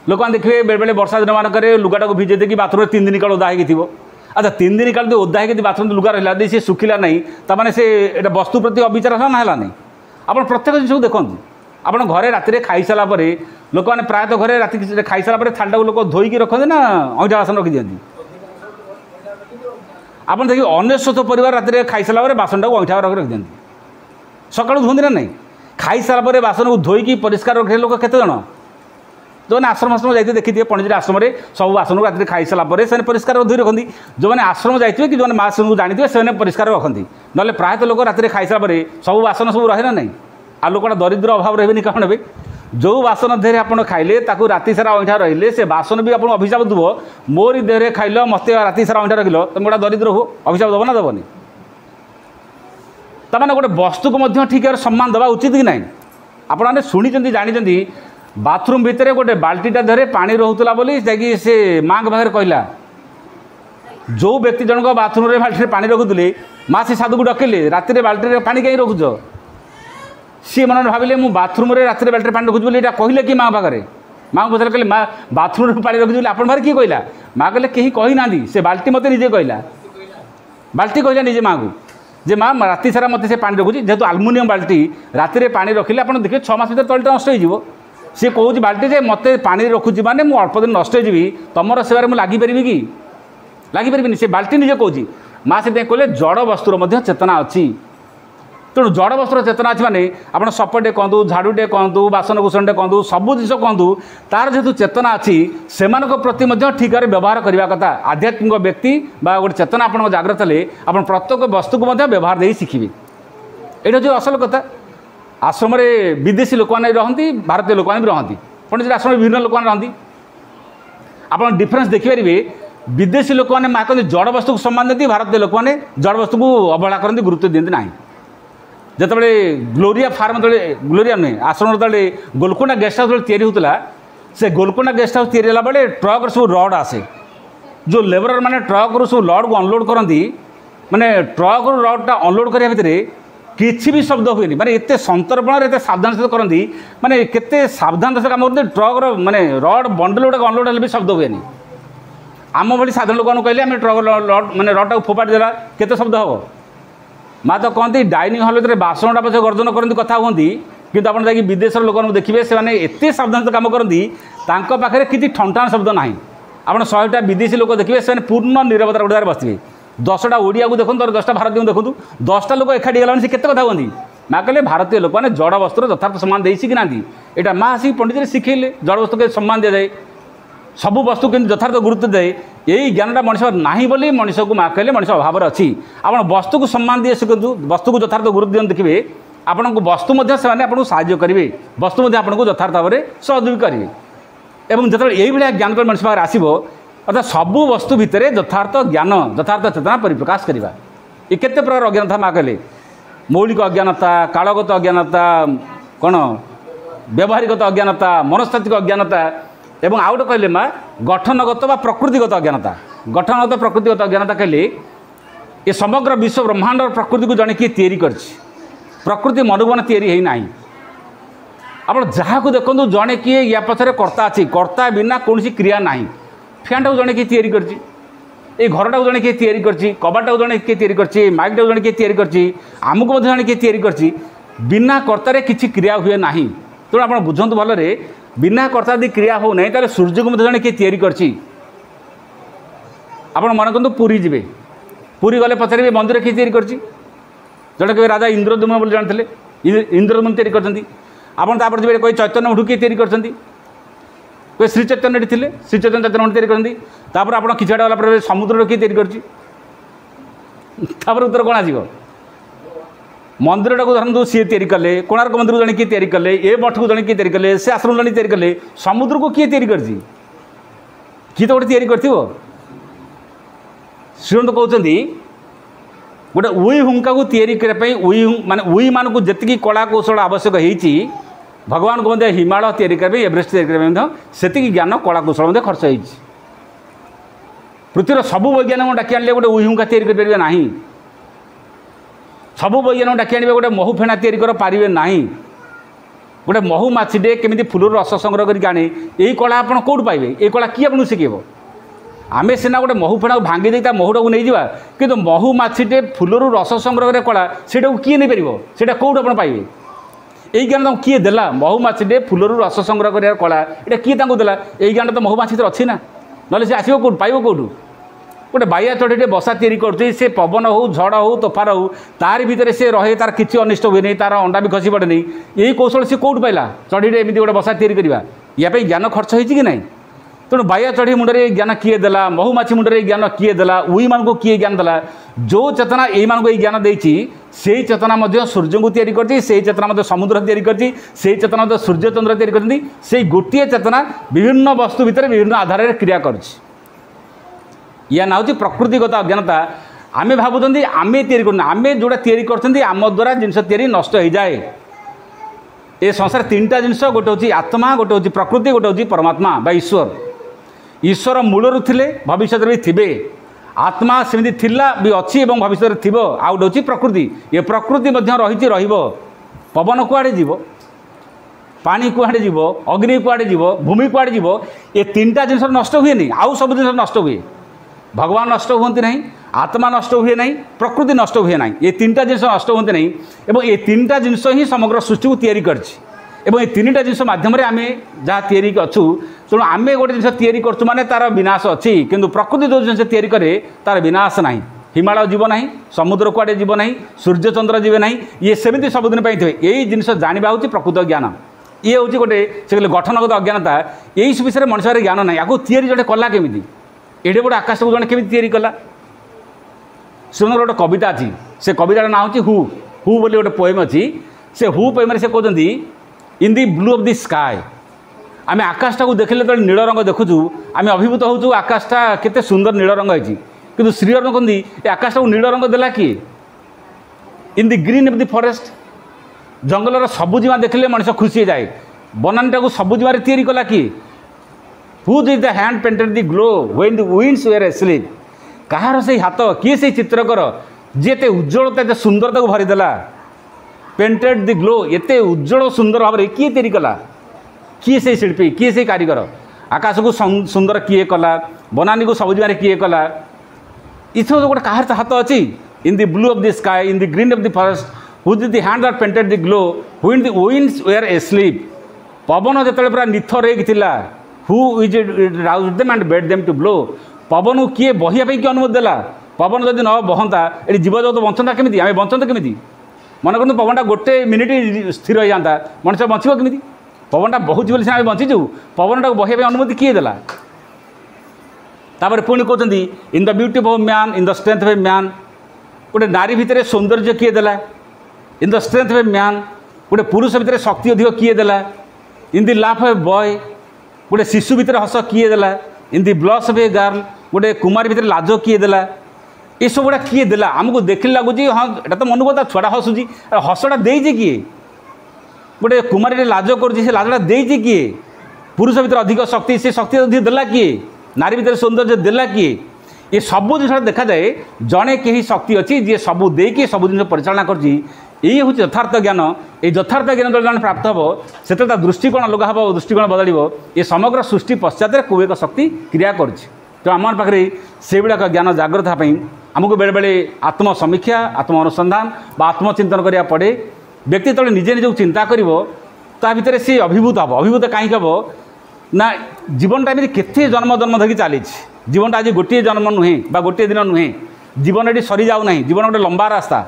लोक देखिए बेले बेले वर्षा दिन मानक लुगाटा को भिजे देखिए बाथरूम 3 दिन काल ओदा हो अच्छा 3 दिन काल ओदा हो बाथरूम लुगा रहा सी सुखिला नहीं ताने से वस्तु प्रति अविचार है ना नहीं आप प्रत्येक जिन देखते आप घरे राति खाई सारापर लोक मैंने प्रायतः घरे राति खाई सारापर थालटा को लोक धोईकी रखते ना अंटा बासन रखी दिखती आप देखिए अनेश्वत परिवार राति खाई सारापर बासनटा को अंटा रखी दिखती सकाळु धुंदी ना नहीं खाई सारापर बासन को धोईकी परिष्कार रखे लोक केते जण जो मैंने आश्रम आश्रम जाते देखिए पणजी आश्रम में सब बासन को राति खाई सारापर से परिष्कार धोई रखती जो मैंने आश्रम जाते कि जो माँ को जानी से परिष्कार रखती ना प्रायतः लोक राति खाई सारापर सब बासन सब रहे ना नहीं आ लोकटा दरिद्र अभाव रहे कौन हे जो बासन देह आप खाइले राति सारा अंठा रही से बासन भी आपको अभिशाप देव मोरी देह खाइल मत राति सारा अंठा रखिल तुम गोटा दरिद्र हो अभिशाप देव ना देवनी तमाने गोटे वस्तु को ठीक है सम्मान देवा उचित कि नहीं आपने शुणी जानी बाथरूम भितर गोटे बाल्टीटा देहरे पानी रोला बोली जाकि से माँ पाखे कहला जो व्यक्ति जनक बाथरूम रे बाल्टी पानी रखुले माँ से साधु को डकेले राति बाल्टी पानी कहीं रखुच सी मन भाविले मु बाथरूम रे राति बाल्टी पानी रखुच बोली कहले कि माँ पाखे माँ को पचार कहले माँ बाथरूम रे पानी रखुच आप बाहर किए कहला माँ कहले कहीं कही ना से बाल्टी मत निजे कहला बाल्टी कहला निजे माँ को जे माँ राति सारा मत से पानी रखुची जेहेतु आलुमिनियम बाल्टी राति पानी रखिले आप देखिए 6 मास भर तलटा नष्ट हो सी कौच बाल्टी जे मत पानी रखुची माने मु अल्प दिन नष्ट हो तुम सेवार मुझे लगिपारि कि लगिपारि से बाल्टी निजे कौची माँ से कहले जड़ वस्तुर चेतना अच्छी तेणु जड़ वस्तुर चेतना अच्छी माने आप सपटे कहतु झाड़ूटे कहतु बासन कुसनटे कहतु सबू जिन कहतु तार जेहेतु चेतना अच्छी से प्रति ठीक भाव व्यवहार करने कथा आध्यात्मिक व्यक्ति गोटे चेतना आप जागृत हेल्ले आप प्रत्येक वस्तु को व्यवहार दे शिखिबे ये हूँ असल कथा आश्रम विदेशी लोक मैंने रहती भारतीय लोक मैंने भी रहती पंडित आश्रम विभिन्न लोक मैंने रहती आप डिफरेन्स देखिपारे विदेशी लोक मैंने कहते जड़ वस्तु को सम्मान देती भारतीय लोक मैंने जड़ वस्तु को अवहेला करती गुरुत्व दिखती ना जिते ग्लोरिया फार्म जो ग्लोरिया नुहे आश्रम जो गोलकोंडा गेस्ट हाउस जो या से गोलकोंडा गेस्ट हाउस या बेले ट्रक सब रड आसे जो लेबर मैंने ट्रक रू सब लड को अनलोड करती माने ट्रक रू रडटा अनलोड करने भितर किसी भी शब्द हुए माने एत संतर्पण एत सावधान सहित करती माने केते सावधान सहित काम करते ट्रक माने रड बंडल गुड़ा अनलोड हेल्ले भी शब्द हुए आम भाई साधारण लोक कहले आम ट्रक माने रडटा फोपाड़ी देला केते शब्द हम माँ तो कहती डाइनिंग हल भर बासनटा पछे गर्जन करती कथा कहती किंतु आप विदेश लोक देखिए से एत सावधान काम करती पाखे किसी ठंटाण शब्द ना आप 100टा विदेशी लोक देखिए से पूर्ण निरवता गुड़ार बसवे 10टा ओडिया को देखो 10टा भारतीय देखो 10टा लोक एकाठी गला से केते कथा कहती माँ कहले भारतीय लोक मैंने जड़ वस्त्र यथार्थ सम्मान दे कि ना यहाँ माँ आसिक पंडित शिखेले जड़ वस्तु के सम्मान दि जाए सबू वस्तु कि यथार्थ गुरुत्व दे यही ज्ञानटा मनुष्य नहीं बोली मनुष्य को माँ कहले मनुष्य अभाव अच्छी आप वस्तु को सम्मान दिए शिखु वस्तु को यथार्थ गुरुत्व दिखाते देखिए आपन को वस्तु आपको साहाय्य करेंगे वस्तु आपको यथार्थ भाव में सहयोग करेंगे और जो यही भाया ज्ञान मनुष्य पाखे आसो अर्थात सबू वस्तु भितर यथार्थ ज्ञान यथार्थ चेतना परिप्रकाश करवा ये केते प्रकार अज्ञानता माँ कहले मौलिक अज्ञानता कालगत अज्ञानता कौन व्यावहारिकता अज्ञानता मनस्तात्विक अज्ञानता एवं आउ गोटे कहले माँ गठनगत व प्रकृतिगत अज्ञानता गठनगत प्रकृतिगत अज्ञानता कहले ये समग्र विश्व ब्रह्मांड प्रकृति को जड़े किए तैयारी कर प्रकृति मनुबन तैयारी है ना आप जहाँ को देखो जड़े किए या पछरे कर्ता अच्छी कर्ता बिना कौन क्रिया ना फैन टाक जड़े किए तैयारी कर घरटा को जड़े किए तैयारी कर कबाटा को जड़े किए तैयारी कर माइकटा को जड़े किए तैयारी कर आमको जड़े किए तैयारी कर बिना कर्तार किसी क्रिया हुए ना तेणु आप बुझंतु भलरे बिना कर्ता यदि क्रिया हो ना तो सूर्य को जड़े किए तैयारी कर मन करूँ पुरी जी पुरी गले पचारे मंदिर किए तैयारी कर जड़े कहे राजा इंद्रदुम्न बोली जानते इंद्रदुम्न तैयारी करते आपड़ जी कोई चैतन्य मठू किए तैयारी करते कोई श्री चैतन्य थे श्री चैतन्य चैतन्य मठ तैयारी करते आप किछाटा गला समुद्र किए तैयारी कर उत्तर कौन आसो मंदिरटा को धरतु सी तैयारी कले कोणार्क मंदिर को जड़े किए तैयारी कले ए मठ को जड़े किए तैयारी कले से आश्रम जड़े तैयारी कले समुद्र को किए तैयारी कर किए तो गोटे तैयारी कर श्रीमंत कहते गोटे उई हुंका को तैयारी करने उई माने उई मान को जी कला कौशल आवश्यक होती भगवान को हिमालय तैयारी करने एवरेस्ट तैयारी करने से ज्ञान कला कौशल खर्च हो पृथ्वीर सबू वैज्ञानिक डाकी आने गोटे उई हुंका तैयारी करेंगे ना सबू वैज्ञानिक डाकी आने गोटे महू फेणा तैयारी कर पारे ना गोटे महू माछीटे केमी फूल रस संग्रह करके आने यही कला आप कौट पाइबे ये कला किए आपको शिखेब आमे सीना गोटे महू फेणा को भांगी दी महूटा को नहीं जावा कि महू माछीटे फूल रस संग्रह कर कला से किए नहीं पार से कौट आप पाइबे यही ज्ञान तुम किए देला महू माछीटे फूल रस संग्रह कर कला यहाँ किए देला यही ज्ञान तो महू माछी तो अच्छी ना ना सी आसो कौट पाइब कौटू गोटे बाया चढ़ीटे बसा तैयारी कर पवन हो झड़ हो तोफान हो तार भितर से रहे तार किसी अनिष्ट हुए नहीं तार अंडा भी खसी पड़े नहीं यही कौशल सी कौट पाइला चढ़ीटे एमती गोटे बसा तैयारी करवा या ज्ञान खर्च होती कि नहीं तेणु बाया चढ़ी मुंडे ज्ञान किए देला महू माछी मुंडे ज्ञान किए देला उई मान को किए ज्ञान देला जो चेतना यही मान को ज्ञान देती से चेतना सूर्य को तैयारी कर चेतना समुद्र तैयारी कर चेतना सूर्य चंद्र तैयारी करती से गोटे चेतना विभिन्न वस्तु भितर विभिन्न आधार क्रिया कर या ना हूँ प्रकृतिगत अज्ञानता आमे भावुँ आम तैयारी करना आम जोड़ा तैयारी कर आम द्वारा जिनस तैयारी नष्ट हो जाए ये संसार 3टा जिनस गोटे हूँ आत्मा गोटे हूँ प्रकृति गोटे हूँ परमात्मा बा ईश्वर ईश्वर मूलरू थिले भविष्य भी थे आत्मा सेमती थिला भी अच्छी और भविष्य थी आउ गोटे हूँ प्रकृति ये प्रकृति रही रहिबो पवन कुआड़े जीव पानी कुआड़े जीव अग्नि कुआड़े जीव भूमि कुआड़े जीव ये 3टा जिनस नष्ट हुए नहीं आउ सब जिन नष्ट हुए भगवान नष्ट हुए नहीं आत्मा नष्ट हुए नहीं प्रकृति नष्ट हुए नहीं ये 3टा जिनस नष्ट होते नहीं और ये 3टा जिनस ही समग्र सृष्टि को तैयारी करछि ये 3टा जिनस मध्यम आम जहाँ तैयारी अच्छु तेणु आम गोटे जिन तैयारी करूँ माने तार विनाश अच्छी किंतु प्रकृति जो जिन तैयारी करे तार विनाश ना हिमालय जीव ना समुद्र कुआड़े जीव ना सूर्य चंद्र जीवे ना ये सेमती सबुदिन थे यही जिन जाना हूँ प्रकृत ज्ञान ये हूँ गोटे से कहले गठनगत अज्ञानता यही विषय मनुष्य ज्ञान ना या तैयारी जोटे कला केमी एडे बड़ आकाश को जड़े केमी तैयारी कला शुण गोटे कविता अच्छी से कवितार ना हूँ हु बोली गोटे पोएम अच्छी से हु पोएम से कहते इन दि ब्लू ऑफ दि स्काई आम आकाशटा को देखले तो नील रंग देखुचु आम अभिभूत होचु आकाशटा केते सुंदर नील रंग होती किंतु श्रीअरविंद कहते आकाशटा को नील रंग देला किए in the green of the forest जंगलर सबुजिमा देखले मनीष खुशी जाए बनानीटा को सबुजिमार तैयारी कला किए who did the hand painted the glow when the winds were asleep कहार से हाथ किए से चित्रकर जी एत उज्ज्वलता एत सुंदरता को भरीदेला पेंटेड द ग्लो एत उज्ज्वल सुंदर भाव में किए तैयारी कला किए से शिल्पी किए से कारीगर आकाश को सुंदर किए कला बनानी को सबुजिमार किए कला इस गोटे कहार हाथ अच्छी in the blue of the sky in the green of the forest who did the hand that painted the glow when the winds were asleep पवन जो पूरा निथर होता who is rouse them and bade them to blow पवन को किए बहिया किए अनुमति देला पवन जब न बहता ये जीवजगत बंचता केमी आम बंचते केमी मन करूँ पवनटा गोटे मिनिट स्थिर हो जाता मनुष्य बचो केमी पवनटा बहुत बोली आम बंचीचु पवनटा को बहिया अनुमति किए देला तापर पुणी कहते in the beauty of man in the strength of man गोटे नारी भितर सौंदर्य किए देला in the strength of man गोटे पुरुष भितर शक्ति अधिक किए देला in the laugh of boy गोटे शिशु भितर हस किए देला in the blush of a girl गोटे कुमारी भितर लाज किए देला ये सब गुड़ा किए देला आमको देखने लगुच हाँ एटा तो मन को छुआ हसुची हसटा देजे किए गोटे कुमारी लाज कर लाजटा देजे किए पुरुष भितर अधिक शक्ति से शक्ति अधिक देला किए नारी भितर सौंदर्य देला किए ये सब जिन देखा जाए जड़े कहीं शक्ति अच्छी जी सब देकी सब जिन परिचालना कर हूँ यथार्थ ज्ञान ये यथार्थ ज्ञान जो प्राप्त हे से दृष्टिकोण अलग हे दृष्टिकोण बदल ये समग्र सृष्टि पश्चात को एक शक्ति क्रिया कर तो आम पाखे से गुड़ाक ज्ञान जागृत आमको बेले बेले आत्मसमीक्षा आत्म अनुसंधान बा आत्मचिंतन करा पड़े व्यक्ति तले निजे निजे चिंता कर भितर सी अभिभूत हम अभिभूत कहीं हम ना जीवनटा एमती केते जन्म जन्म धरिकी चली जीवनटा आज गोटे जन्म नुहे गोटे दिन नुहे जीवन ये सरी जाऊना जीवन गोटे लंबा रास्ता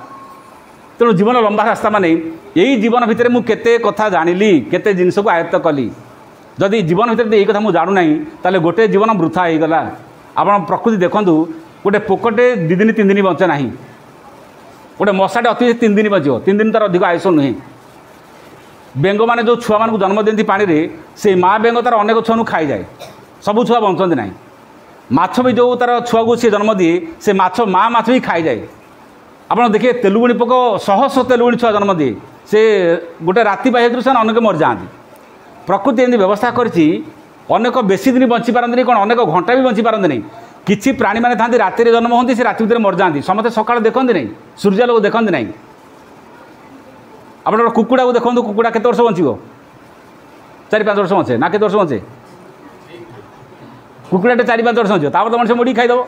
तेणु जीवन लंबा रास्ता माने यही जीवन भितर मुझे केते कथा जानिली केते जिनस को आयत्त कली जदि जीवन भितर यही कथा मुझे जाणुना ताले गोटे जीवन वृथा हो गला आप प्रकृति देखूँ गोटे पोकटे 2 दिन 3 दिन बचे ना गोटे मशाटे अति 3 दिन बचो 3 दिन तार अधिक आयुष नुहे बेंग मैंने जो छुआ मान जन्म दिखती पानी रे से माँ बेंग तार अनेक छुआ खाई जाए सब छुआ बंचती ना माछ भी जो तार छुआ को सी जन्म दिए से माछ माँ माछ भी खाई जाए आप देखिए तेलुगुणी पोक शह शह तेलुगुणी छुआ जन्म दिए से गोटे राति बाह्य से अनेक मर जाती प्रकृति एमती व्यवस्था करती अनेक बेसी दिन बंची पारती कौन अनेक घंटा भी बंची पारती नहीं किसी प्राणी मैंने था राति जन्म होती से राति भितर मर जाती समस्त सकाल देखते नहीं सूर्य लोक देखते नहीं आप कुकुड़ा को देखो कुकुड़ा केते वर्ष बंचो 4-5 वर्ष बचे ना केते वर्ष बचे कुकुड़ाटे 4-5 वर्ष बचो तो मनुष्य मुड़ी खाईदेव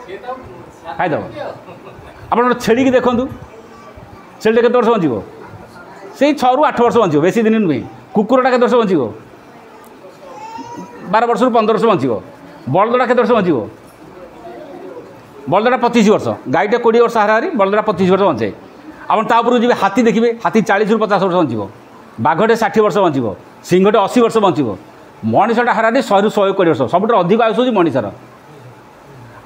आप छेड़ी की देखूँ छेड़ी केते वर्ष बचो से 6 ରୁ 8 वर्ष बचो बेसी दिन नुहे कुकुरटा केते वर्ष बचो 12 वर्ष 15 वर्ष बचो बलदटा केते वर्ष बचो बलदटा 25 वर्ष गाईटे 20 वर्ष हाराहारी बलदटा 25 वर्ष बचे आप जी हाथी देखिए हाथी 40 ରୁ 50 वर्ष बचो बाघटे 60 वर्ष बचो सिंहटे 80 वर्ष बचो मनीषटा हाराहारी 100 ରୁ 120 वर्ष सबुठ अधिक आयुष हो मनीषर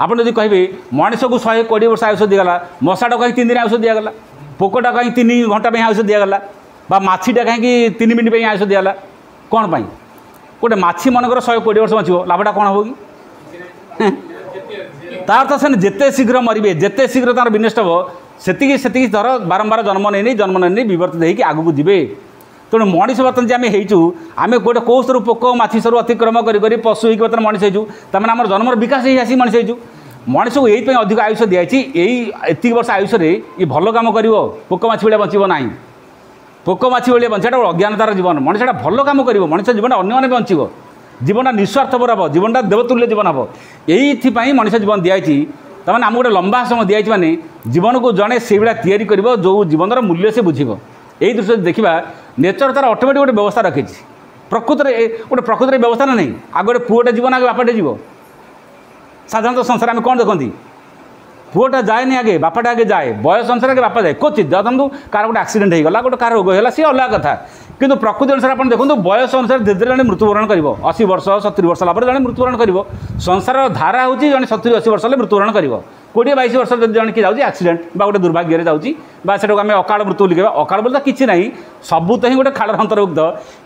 आप जब कहे मनीष को 120 वर्ष आयुष दिगला मशाटा कहीं 3 दिन आयुष दिगला पोकटा कहीं 3 घंटा आयुष दिगला मछीटा कहीं 3 मिनिट आयुष दिगला कौन पाई गोटे मछी मनकर 120 वर्ष बचो लाभटा कौन हो कि तार तो से जिते शीघ्र मरबे जिते शीघ्र तार विनष्ट हे से धर बारंबार जन्म नहीं विवर्तित होगी आगू जी तेणु मनीष बर्तन जी आम गोटे कौ सर पोक माछी सर अतिक्रम कर पशु होगी बर्तन मनीष हो मैंने जन्मर विकास ही आसी मनीष हो मनीष को यही अधिक आयुष दिखाई यही वर्ष आयुष ये भल कम कर पोक माछी भाया बचब ना पोक माछी भाया बचा अज्ञानतार जीवन मनीषटा भल कम कर मनीष जीवन अन्य बचब जीवनटा निस्वार्थपर हम जीवनटा देवतुल्य जीवन हम यही मनीष जीवन दिखाई तमें आम गोटे लंबा समय दिखाई माने जीवन को जड़े से भाया या जो जीवन मूल्य से बुझे यही दृश्य देखा नेचर तार ऑटोमेटिक गोटे व्यवस्था रखी प्रकृति गोटे प्रकृति व्यवस्था ना नहीं आगे गोटे पुओटे जीवन आगे बापाटे जीव साधारणतः संसार आम कौन देखती पुओटा जाए नहीं आगे बापाटा आगे जाए बयस अनुसार आगे बापा जाए क्वचित देखो कार गोटे एक्सीडेंट होगा गोटे कार रोग है सी अलग कथा किंतु प्रकृति अनुसार आप देखो बयस अनुसार धीरे धीरे जन मृत्युवरण कर 80 वर्ष 70 वर्ष लाभ जन मृत्युवरण कर संसार धारा हूँ जन 70-80 वर्ष मृत्युवरण कर 20-22 वर्ष जन कि जाऊँगी एक्सीडेंट गोटे दुर्भाग्य जाऊँगी आम अकाल मृत्यु लिखे अकाल बोलते किसी ना सबू तो ही गोटे खाड़ अंतर्भुक्त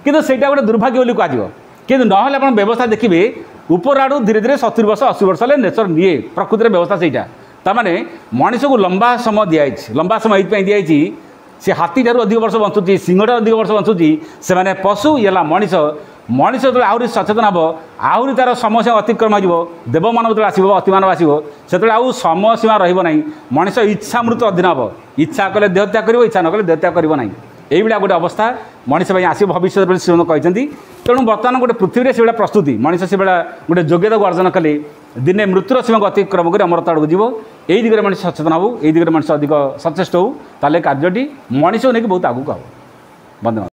किंतु ସେଇଟା गोटे दुर्भाग्य बोली कह किंतु ना आप व्यवस्था देखिए ऊपर आड़ू धीरे धीरे 70 वर्ष 80 वर्ष नेचर निए प्रकृतिर व्यवस्था सहीटा तमाने मनीष को लंबा समय दिखाई लंबा समय ये दिखाई सी हाथी ठार अधिक वर्ष बंचुची सिंह ठार अधिक वर्ष बंचुची से माने पशु ये मनीष मनीष जो आहरी सचेतन हम आहरी तार समय अतिक्रम हो देव मानव जो आसो अतिमानव आसो से आउ समय सीमा रहा मनीष इच्छा मृत्यु अधीन हम इच्छा कले देहत्या कर इच्छा न कले देहत्या करना यही गोटे अवस्था मनीष आस भविष्य श्रीमंत कहते तेणु बर्तमान गोटे पृथ्वी से प्रस्तुति मनीष से गोटे योग्यता को अर्जन कले दिने मृत्युर सीमा अतिक्रम कर अमरता आड़क जीव यही दिगरे मनीष सचेतन हो यही दिगरे मनीष अधिक सचेष्ट हो ताले कार्यटी मनीष को लेकिन बहुत आगू हम। धन्यवाद।